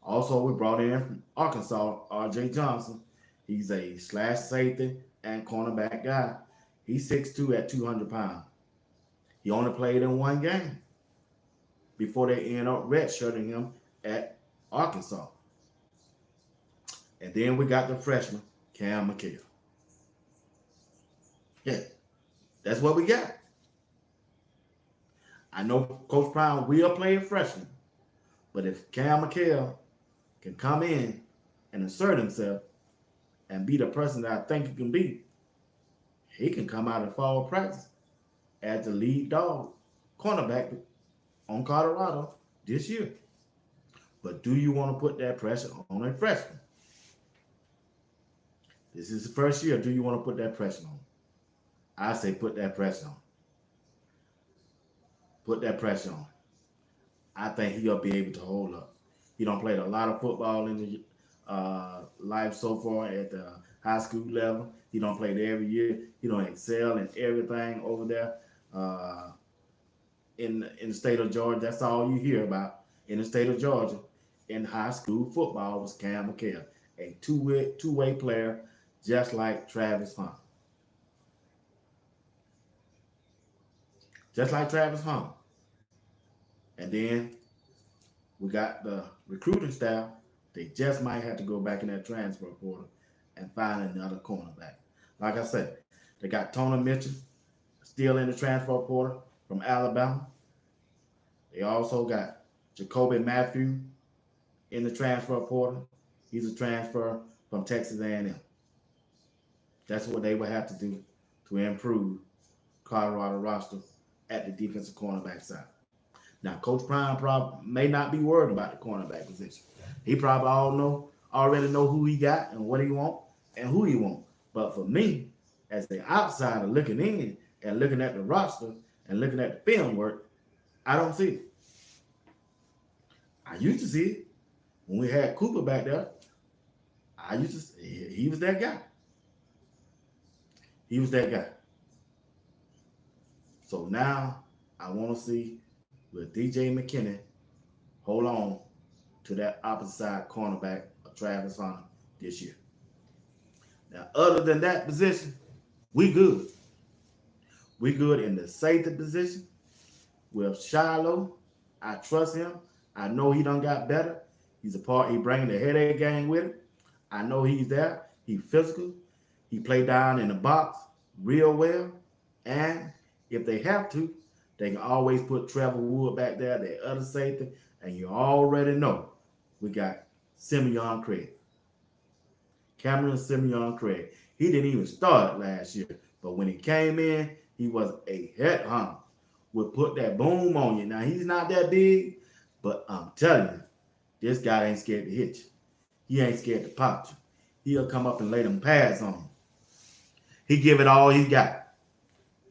Also, we brought in from Arkansas, R.J. Johnson. He's a slash safety and cornerback guy. He's 6'2" at 200 pounds. He only played in 1 game before they end up redshirting him at Arkansas. And then we got the freshman, Cam McHale. Yeah, that's what we got. I know Coach Brown will play a freshman, but if Cam McHale can come in and assert himself and be the person that I think he can be, he can come out of fall practice as the lead dog cornerback on Colorado this year. But do you want to put that pressure on a freshman? This is the first year. Do you want to put that pressure on? I say put that pressure on. Put that pressure on. I think he'll be able to hold up. He don't played a lot of football in the life so far at the high school level. He don't play it every year. He don't excel in everything over there in the state of Georgia. That's all you hear about in the state of Georgia in high school football was Cam McKell, a two-way player, just like Travis Hunt. Just like Travis Hunt. And then we got the recruiting staff. They just might have to go back in that transfer portal and find another cornerback. Like I said, they got Tony Mitchell still in the transfer portal from Alabama. They also got Jacoby Matthew in the transfer portal. He's a transfer from Texas A&M. That's what they would have to do to improve Colorado roster at the defensive cornerback side. Now, Coach Prime probably may not be worried about the cornerback position. He probably already know who he got and what he want and who he want. But for me, as the outsider looking in and looking at the roster and looking at the film work, I don't see it. I used to see it when we had Cooper back there. I used to see he was that guy. He was that guy. So now I want to see will DJ McKinney hold on to that opposite side cornerback of Travis Hunter this year. Now, other than that position, we good. We good in the safety position with Shiloh. I trust him. I know he done got better. He bringing the headache game with him. I know he's there. He's physical. He play down in the box real well. And if they have to, they can always put Trevor Wood back there, the other safety, and you already know we got Simeon Craig. Cameron Simeon Craig. He didn't even start last year, but when he came in, he was a headhunter. Would put that boom on you. Now, he's not that big, but I'm telling you, this guy ain't scared to hit you. He ain't scared to pop you. He'll come up and lay them pads on you. He give it all he got.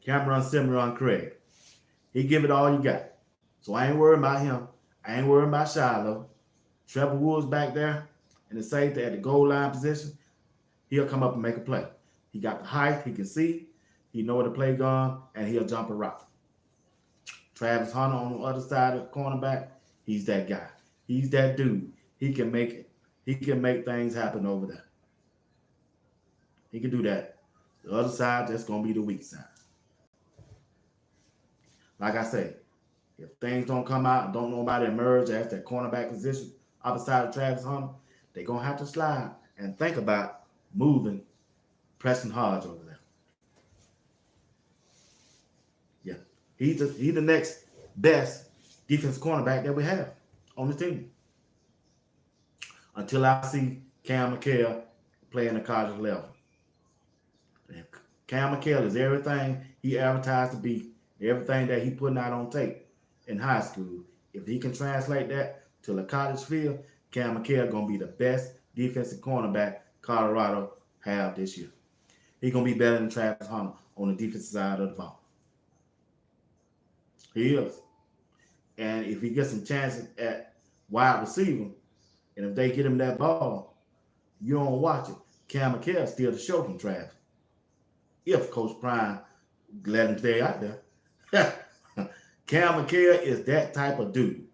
Cameron Simeon Craig. He give it all you got. So I ain't worried about him. I ain't worried about Shiloh. Trevor Woods back there in the safety at the goal line position. He'll come up and make a play. He got the height. He can see. He know where the play gone, and he'll jump a route. Travis Hunter on the other side of the cornerback, he's that guy. He's that dude. He can make it. He can make things happen over there. He can do that. The other side, that's going to be the weak side. Like I say, if things don't come out, don't nobody emerge as that cornerback position opposite of Travis Hunter, they're going to have to slide and think about moving Preston Hodge over there. Yeah, he's the next best defensive cornerback that we have on the team. Until I see Cam McKell playing the college level. And Cam McKell is everything he advertised to be, everything that he putting out on tape in high school. If he can translate that to the college field, Cam McKell going to be the best defensive cornerback Colorado have this year. He's going to be better than Travis Hunter on the defensive side of the ball. He is. And if he gets some chances at wide receiver, and if they get him that ball, you don't watch it. Cam McKell steal the show from Travis. If Coach Prime let him stay out there. Cam McKell is that type of dude.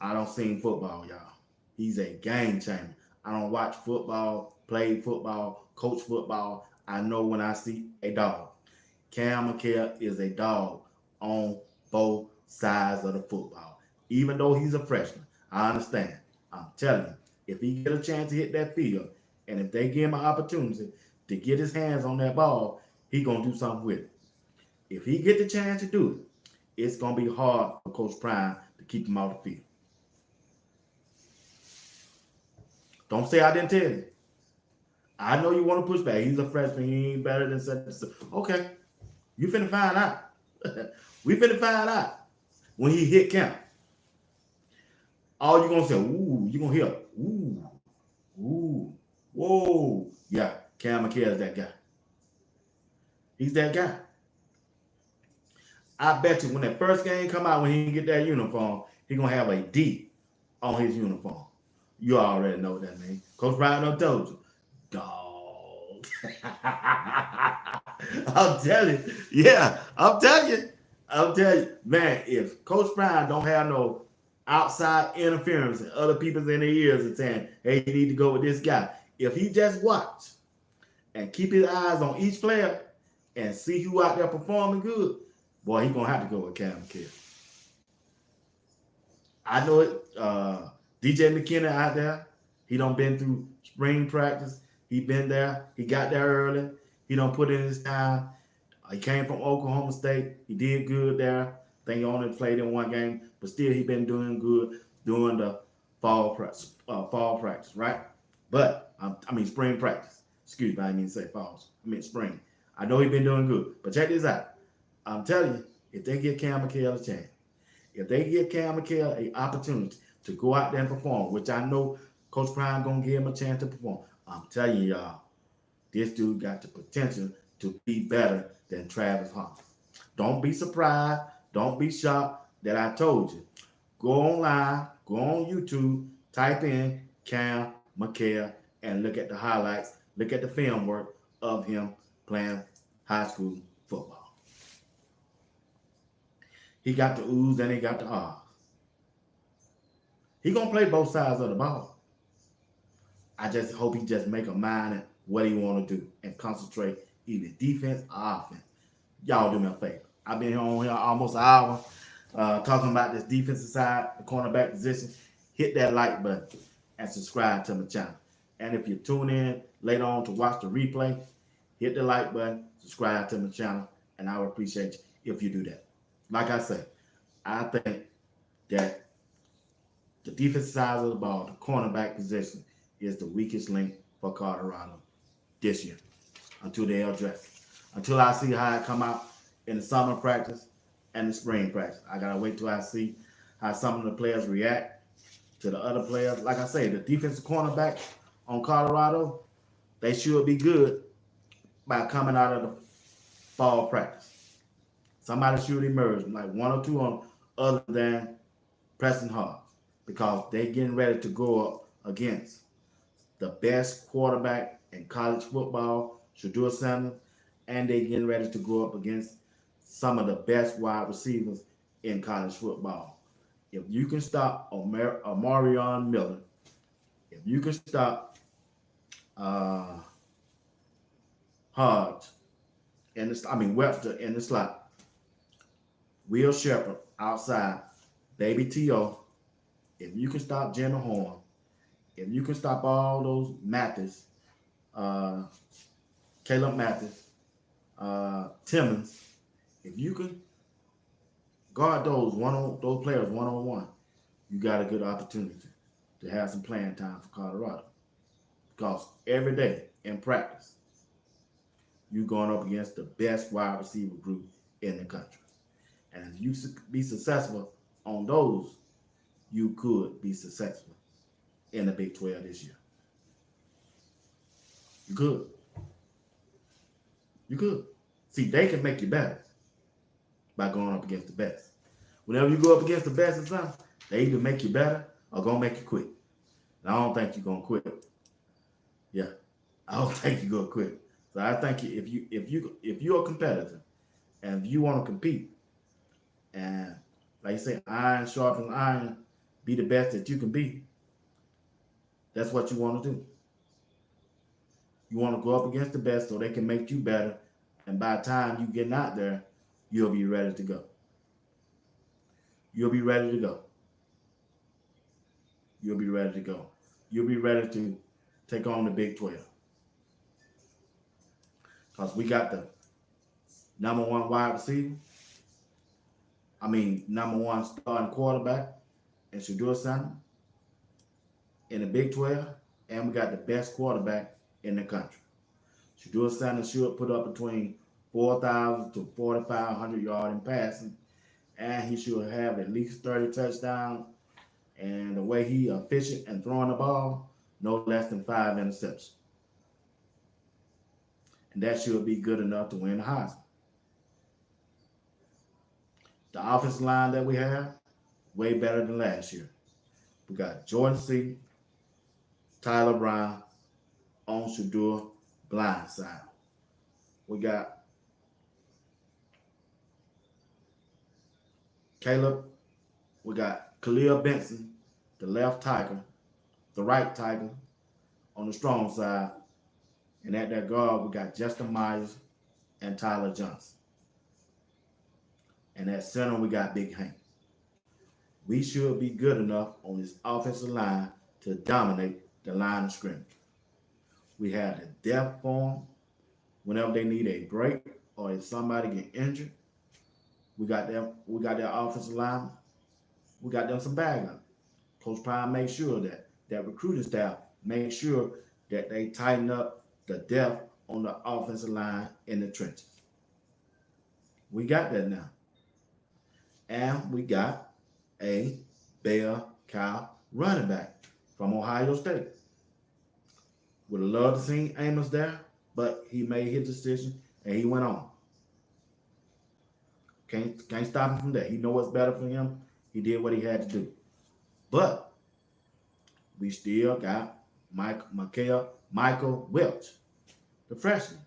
I don't see football, y'all. He's a game changer. I don't watch football, play football, coach football. I know when I see a dog. Cam McKell is a dog on both sides of the football. Even though he's a freshman, I understand. I'm telling you, if he get a chance to hit that field, and if they give him an opportunity to get his hands on that ball, he going to do something with it. If he get the chance to do it, it's going to be hard for Coach Prime to keep him out the field. Don't say I didn't tell you. I know you want to push back. He's a freshman. He ain't better than such and such. Okay. You finna find out. We finna find out when he hit camp. All you're going to say, ooh, you're going to hear, ooh, ooh, whoa. Yeah, Cam McHale is that guy. He's that guy. I bet you when that first game come out, when he get that uniform, he going to have a D on his uniform. You already know what that means. Coach Ryan done told you. Dog. I'm telling you. Yeah, I'm telling you. I'm telling you. Man, if Coach Prime don't have no outside interference and other people's in their ears and saying, hey, you need to go with this guy. If he just watch and keep his eyes on each player and see who out there performing good, boy, he going to have to go with Cam McHale. I know it. DJ McKinney out there. He done been through spring practice. He been there. He got there early. He done put in his time. He came from Oklahoma State. He did good there. I think he only played in one game, but still he been doing good during the fall practice, right? But I mean spring practice. Excuse me, I didn't mean to say fall. I mean spring. I know he been doing good, but check this out. I'm telling you, if they give Cam McHale a chance, if they give Cam McHale an opportunity to go out there and perform, which I know Coach Prime gonna give him a chance to perform, I'm telling you, y'all, this dude got the potential to be better than Travis Hunter. Don't be surprised. Don't be shocked that I told you. Go online, go on YouTube, type in Cam McHale, and look at the highlights, look at the film work of him playing high school football. He got the oohs and he got the ahs. He gonna play both sides of the ball. I just hope he just make a mind at what he want to do and concentrate either defense or offense. Y'all do me a favor. I've been on here almost an hour talking about this defensive side, the cornerback position. Hit that like button and subscribe to my channel. And if you tune in later on to watch the replay, hit the like button, subscribe to my channel, and I would appreciate you if you do that. Like I said, I think that the defensive side of the ball, the cornerback position, is the weakest link for Colorado this year until they address it. Until I see how it come out in the summer practice and the spring practice. I got to wait till I see how some of the players react to the other players. Like I say, the defensive cornerback on Colorado, they should be good by coming out of the fall practice. Somebody should emerge, like one or two on other than Preston Hart, because they getting ready to go up against the best quarterback in college football, Shedeur Sanders, and they getting ready to go up against some of the best wide receivers in college football. If you can stop Omarion Miller, if you can stop Hodge Webster in the slot, Will Shepherd outside, Baby T.O., if you can stop Jimmy Horn, if you can stop all those Mathis, Caleb Mathis, Timmons, if you can guard those players one-on-one, you got a good opportunity to have some playing time for Colorado. Because every day in practice, you're going up against the best wide receiver group in the country. And if you be successful on those, you could be successful in the Big 12 this year. You could. You could. See, they can make you better by going up against the best. Whenever you go up against the best or something, they either make you better or gonna make you quit. And I don't think you're gonna quit. Yeah, I don't think you're gonna quit. So I think if you're a competitor and if you want to compete, and like you say, iron sharpens iron, be the best that you can be. That's what you want to do. You want to go up against the best so they can make you better. And by the time you getting out there, you'll be ready to go. You'll be ready to go. You'll be ready to go. You'll be ready to take on the Big 12. Because we got the number one wide receiver. Number one starting quarterback in Shedeur Sanders in the Big 12. And we got the best quarterback in the country. Shedeur Sanders should put up between 4,000 to 4,500 yards in passing, and he should have at least 30 touchdowns And the way he efficient and throwing the ball, no less than 5 interceptions. And that should be good enough to win the Heisman. The offensive line that we have, way better than last year. We got Jordan C., Tyler Brown, on Shadur, blindside. We got Caleb. We got Khalil Benson, the left tackle, the right tackle on the strong side. And at that guard, we got Justin Myers and Tyler Johnson. And at center, we got Big Hank. We should be good enough on this offensive line to dominate the line of scrimmage. We have the depth for them whenever they need a break or if somebody get injured. We got them. We got their offensive line. We got them some backup. Coach Prime makes sure that recruiting staff make sure that they tighten up the depth on the offensive line in the trenches. We got that now. And we got a bell cow running back from Ohio State. Would have loved to see Amos there, but he made his decision and he went on. Can't stop him from that. He know what's better for him. He did what he had to do. But we still got Michael Welch, the freshman.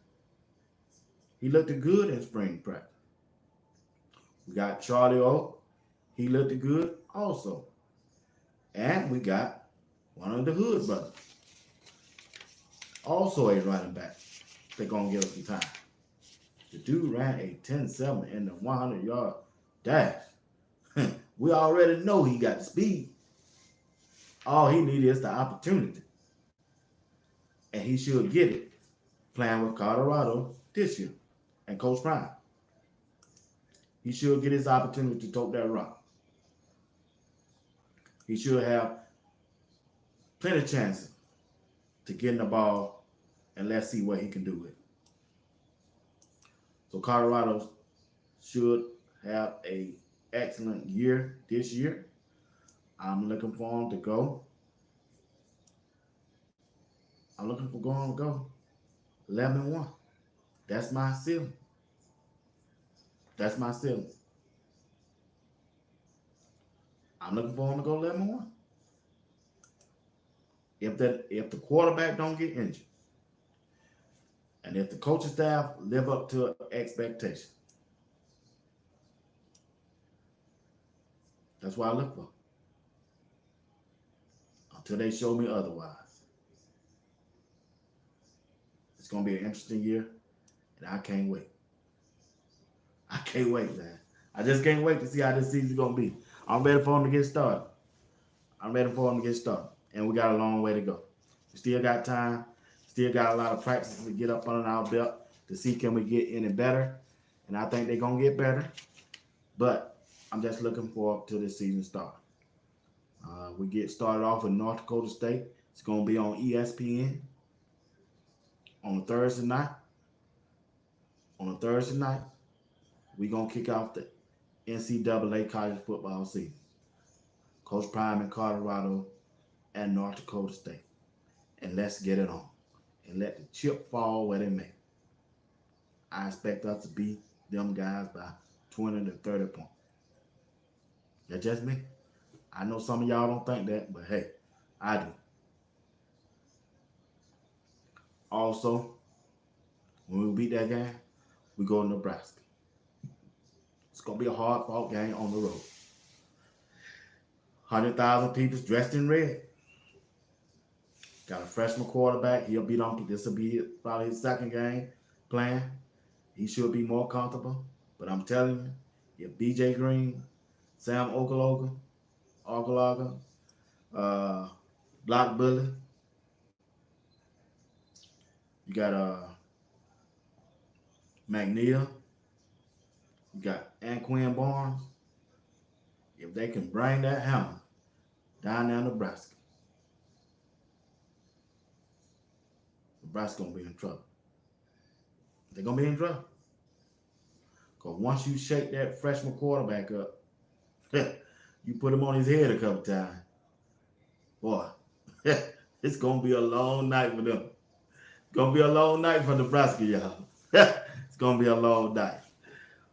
He looked good in spring practice. We got Charlie O. He looked good also. And we got one of the Hood brothers, also a running back. They're going to give us some time. The dude ran a 10-7 in the 100-yard dash. We already know he got the speed. All he needed is the opportunity. And he should get it playing with Colorado this year and Coach Prime. He should get his opportunity to tote that rock. He should have plenty of chances to get in the ball, and let's see what he can do with it. So Colorado should have an excellent year this year. I'm looking for him to go. I'm looking for him to go 11-1. That's my ceiling. That's my ceiling. I'm looking for him to go 11-1. If the quarterback don't get injured, and if the coaching staff live up to expectation, that's what I look for. Until they show me otherwise. It's going to be an interesting year, and I can't wait. I can't wait, man. I just can't wait to see how this season's going to be. I'm ready for them to get started. And we got a long way to go. We still got time. Still got a lot of practice to get up under our belt to see can we get any better. And I think they're going to get better. But I'm just looking forward to this season start. We get started off with North Dakota State. It's going to be on ESPN on a Thursday night. We're going to kick off the NCAA college football season. Coach Prime in Colorado and North Dakota State. And let's get it on. And let the chip fall where they may. I expect us to beat them guys by 20 to 30 points. That's just me. I know some of y'all don't think that, but hey, I do. Also, when we beat that game, we go to Nebraska. It's going to be a hard-fought game on the road. 100,000 people dressed in red. Got a freshman quarterback. This will be probably his second game playing. He should be more comfortable. But I'm telling you, if BJ Green, Sam Ogulaga, Block Bully, you got McNeil, you got Anquin Barnes. If they can bring that hammer down there in Nebraska, Nebraska's going to be in trouble. They're going to be in trouble. Because once you shake that freshman quarterback up, you put him on his head a couple times, Boy, it's going to be a long night for them. It's going to be a long night for Nebraska, y'all. It's going to be a long night.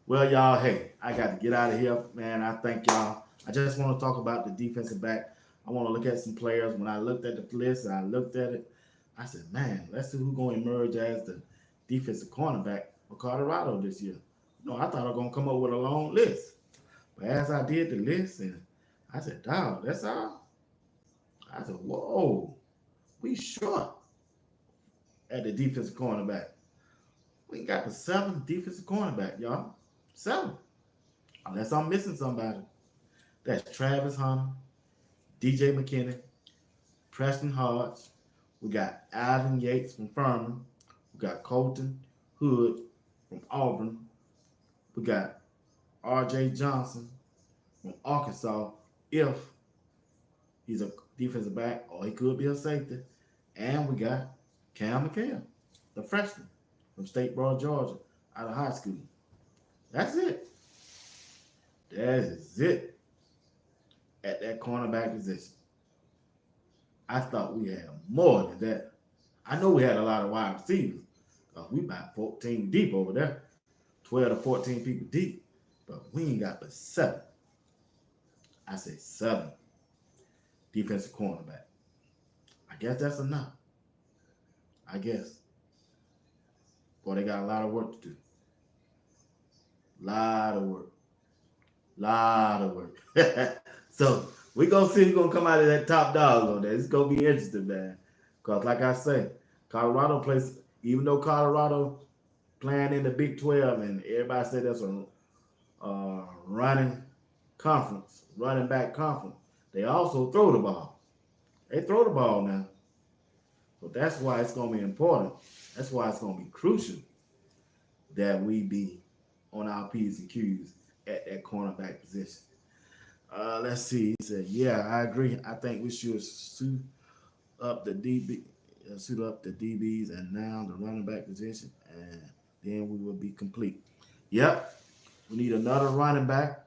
Well, y'all, hey, I got to get out of here, man. I thank y'all. I just want to talk about the defensive back. I want to look at some players. When I looked at the list and I looked at it, I said, man, let's see who's going to emerge as the defensive cornerback for Colorado this year. I thought I was going to come up with a long list. But as I did the list, and I said, dog, that's all? I said, whoa, we short at the defensive cornerback. We got the 7th defensive cornerback, y'all. 7. Unless I'm missing somebody. That's Travis Hunter, DJ McKinney, Preston Hodge. We got Ivan Yates from Furman. We got Colton Hood from Auburn. We got R.J. Johnson from Arkansas, if he's a defensive back, or he could be a safety. And we got Cam McHale, the freshman from State Broad, Georgia, out of high school. That's it. That is it at that cornerback position. I thought we had more than that. I know we had a lot of wide receivers. We about 14 deep over there, 12 to 14 people deep. But we ain't got but 7. I say 7 defensive cornerback. I guess that's enough. I guess. Boy, they got a lot of work to do. Lot of work. So we gonna see who's gonna come out of that top dog on that. It's gonna be interesting, man. Because like I say, Colorado plays, even though Colorado playing in the Big 12 and everybody said that's a running back conference, they also throw the ball. They throw the ball now. So that's why it's gonna be important. That's why it's gonna be crucial that we be on our P's and Q's at that cornerback position. Let's see. He said, yeah, I agree. I think we should suit up the DBs and now the running back position, and then we will be complete. Yep. We need another running back,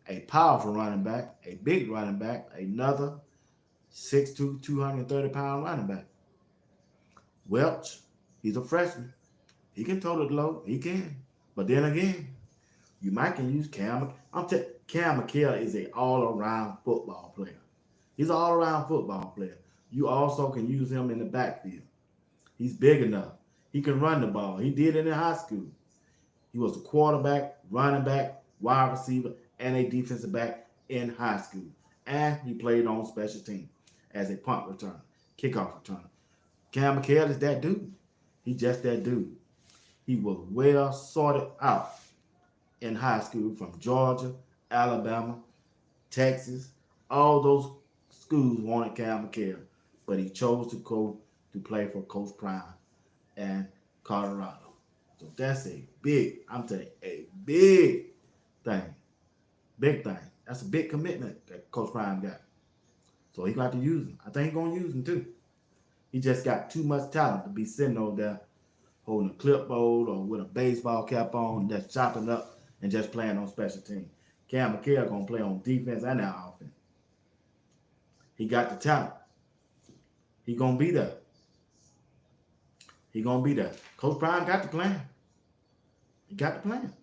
a powerful running back, a big running back, another 6'2", 230-pound running back. Welch, he's a freshman. He can total the load. He can. But then again, you might can use Cam. Cam McHale is an all-around football player. He's an all-around football player. You also can use him in the backfield. He's big enough. He can run the ball. He did it in high school. He was a quarterback, running back, wide receiver, and a defensive back in high school. And he played on special teams as a punt returner, kickoff returner. Cam McHale is that dude. He's just that dude. He was well sorted out in high school from Georgia, Alabama, Texas. All those schools wanted Cam McHale, but he chose to go to play for Coach Prime and Colorado. So that's a big, I'm telling you, a big thing. Big thing. That's a big commitment that Coach Prime got. So he got to use him. I think he's going to use him too. He just got too much talent to be sitting over there holding a clipboard or with a baseball cap on, just chopping up and just playing on special teams. Cam McHale going to play on defense and that offense. He got the talent. He going to be there. He going to be there. Coach Prime got the plan. He got the plan.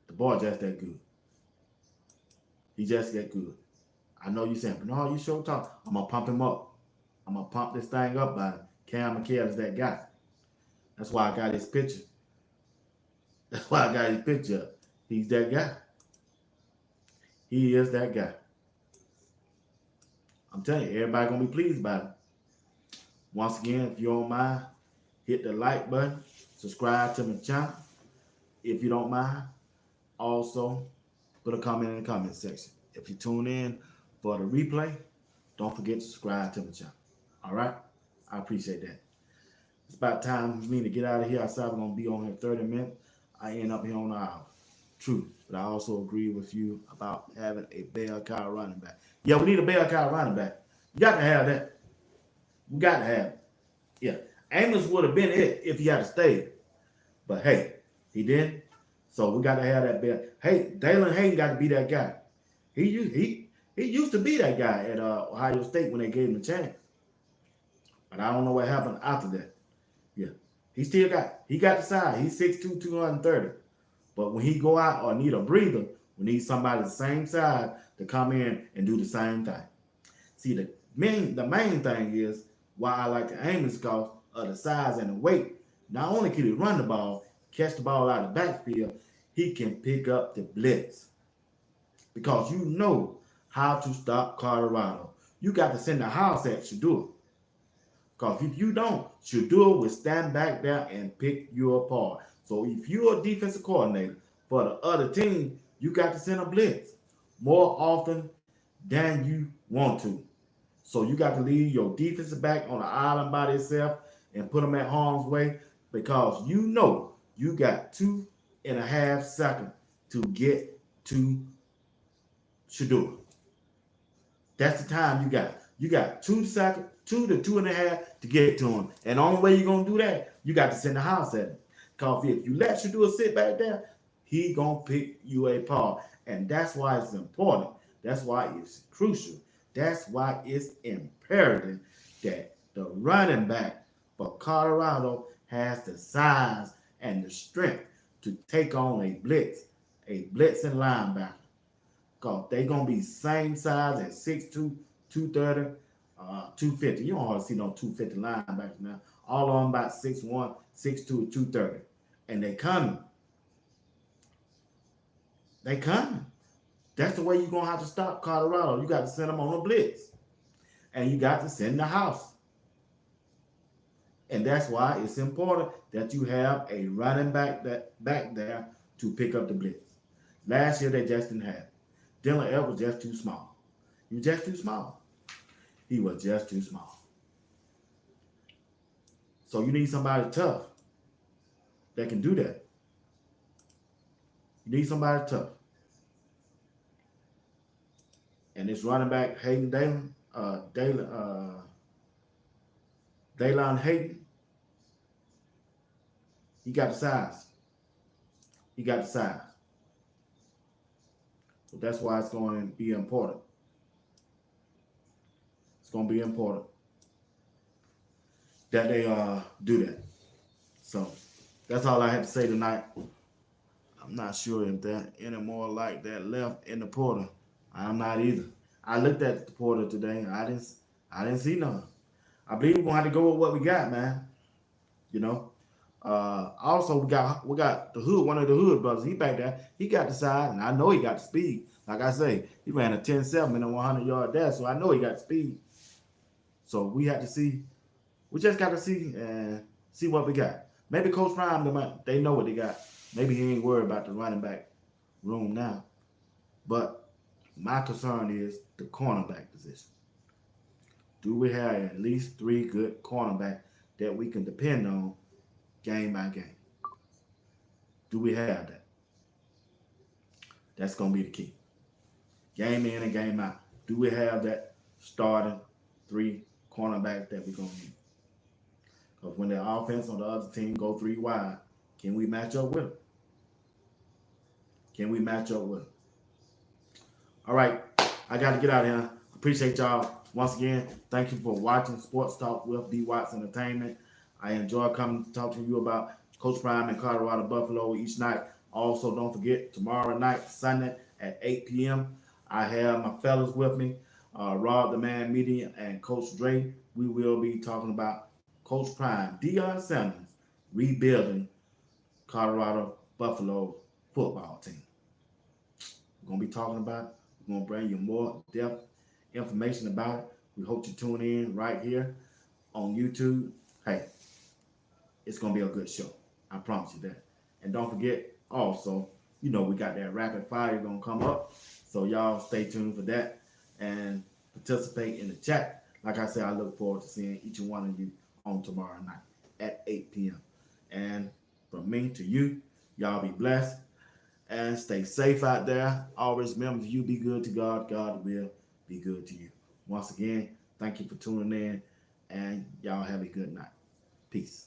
The boy just that good. He just that good. I know you saying, but no, you sure talk. I'm going to pump him up. I'm going to pump this thing up by Cam McHale is that guy. That's why I got his picture. That's why I got his picture up. He's that guy. He is that guy. I'm telling you, everybody going to be pleased about it. Once again, if you don't mind, hit the like button. Subscribe to my channel. If you don't mind, also put a comment in the comment section. If you tune in for the replay, don't forget to subscribe to my channel. All right? I appreciate that. It's about time for me to get out of here. I said I'm going to be on here 30 minutes. I end up here on an hour. True. But I also agree with you about having a bell cow running back. Yeah, we need a bell cow running back. You got to have that. We got to have it. Yeah. Amos would have been it if he had stayed. But hey, he didn't. So we got to have that bell. Hey, Dalen Hayden got to be that guy. He He used to be that guy at Ohio State when they gave him a chance. But I don't know what happened after that. Yeah. He got the size. He's 6'2", 230. But when he go out or need a breather, we need somebody the same size to come in and do the same thing. See, the main thing is why I like to aim is because of the size and the weight. Not only can he run the ball, catch the ball out of the backfield, he can pick up the blitz. Because you know how to stop Colorado. You got to send the house at Shadua. Because if you don't, Shadua will stand back there and pick you apart. So if you're a defensive coordinator for the other team, you got to send a blitz more often than you want to. So you got to leave your defensive back on the island by itself and put them at harm's way because you know you got 2.5 seconds to get to Shadua. That's the time you got. You got 2 seconds, 2 to 2.5 to get to him. And the only way you're going to do that, you got to send the house at him. Because if you let Shadua sit back there, he going to pick you apart. And that's why it's important. That's why it's crucial. That's why it's imperative that the running back for Colorado has the size and the strength to take on a blitzing linebacker. Because they're going to be same size at 6'2", 230, 250. You don't hardly see no 250 linebackers now. All of them about 6'1", 6'2", 230. And they coming. They coming. That's the way you're going to have to stop Colorado. You got to send them on a blitz. And you got to send the house. And that's why it's important that you have a running back back there to pick up the blitz. Last year, they just didn't have it. Dylan Edwards was just too small. He was just too small. He was just too small. So you need somebody tough that can do that. You need somebody tough. And this running back, Daylon Hayden, he got the size. He got the size. So that's why it's going to be important. It's going to be important that they do that. So that's all I had to say tonight. I'm not sure if there any more like that left in the portal. I'm not either. I looked at the portal today. I didn't see none. I believe we're gonna have to go with what we got, man. You know. Also we got the hood, one of the hood brothers. He back there. He got the size, and I know he got the speed. Like I say, he ran a 10.7 in a 100-yard dash, so I know he got the speed. So we have to see. We just got to see and see what we got. Maybe Coach Prime, they know what they got. Maybe he ain't worried about the running back room now. But my concern is the cornerback position. Do we have at least 3 good cornerbacks that we can depend on game by game? Do we have that? That's going to be the key. Game in and game out. Do we have that starting 3 cornerbacks that we're going to need? Because when the offense on the other team go 3 wide, can we match up with them? Can we match up with them? All right, I got to get out of here. Appreciate y'all. Once again, thank you for watching Sports Talk with BWatts Entertainment. I enjoy coming to talk to you about Coach Prime and Colorado Buffalo each night. Also, don't forget, tomorrow night, Sunday at 8 p.m., I have my fellas with me, Rob the Man Media and Coach Dre. We will be talking about Coach Prime, Deion Sanders, rebuilding Colorado Buffalo football team. We're going to be talking about it. We're going to bring you more depth information about it. We hope you tune in right here on YouTube. Hey, it's going to be a good show. I promise you that. And don't forget, also, we got that rapid fire going to come up. So y'all stay tuned for that and participate in the chat. Like I said, I look forward to seeing each and one of you on tomorrow night at 8 p.m. And from me to you, y'all be blessed and stay safe out there. Always remember, if you be good to God, God will be good to you. Once again, thank you for tuning in, and y'all have a good night. Peace.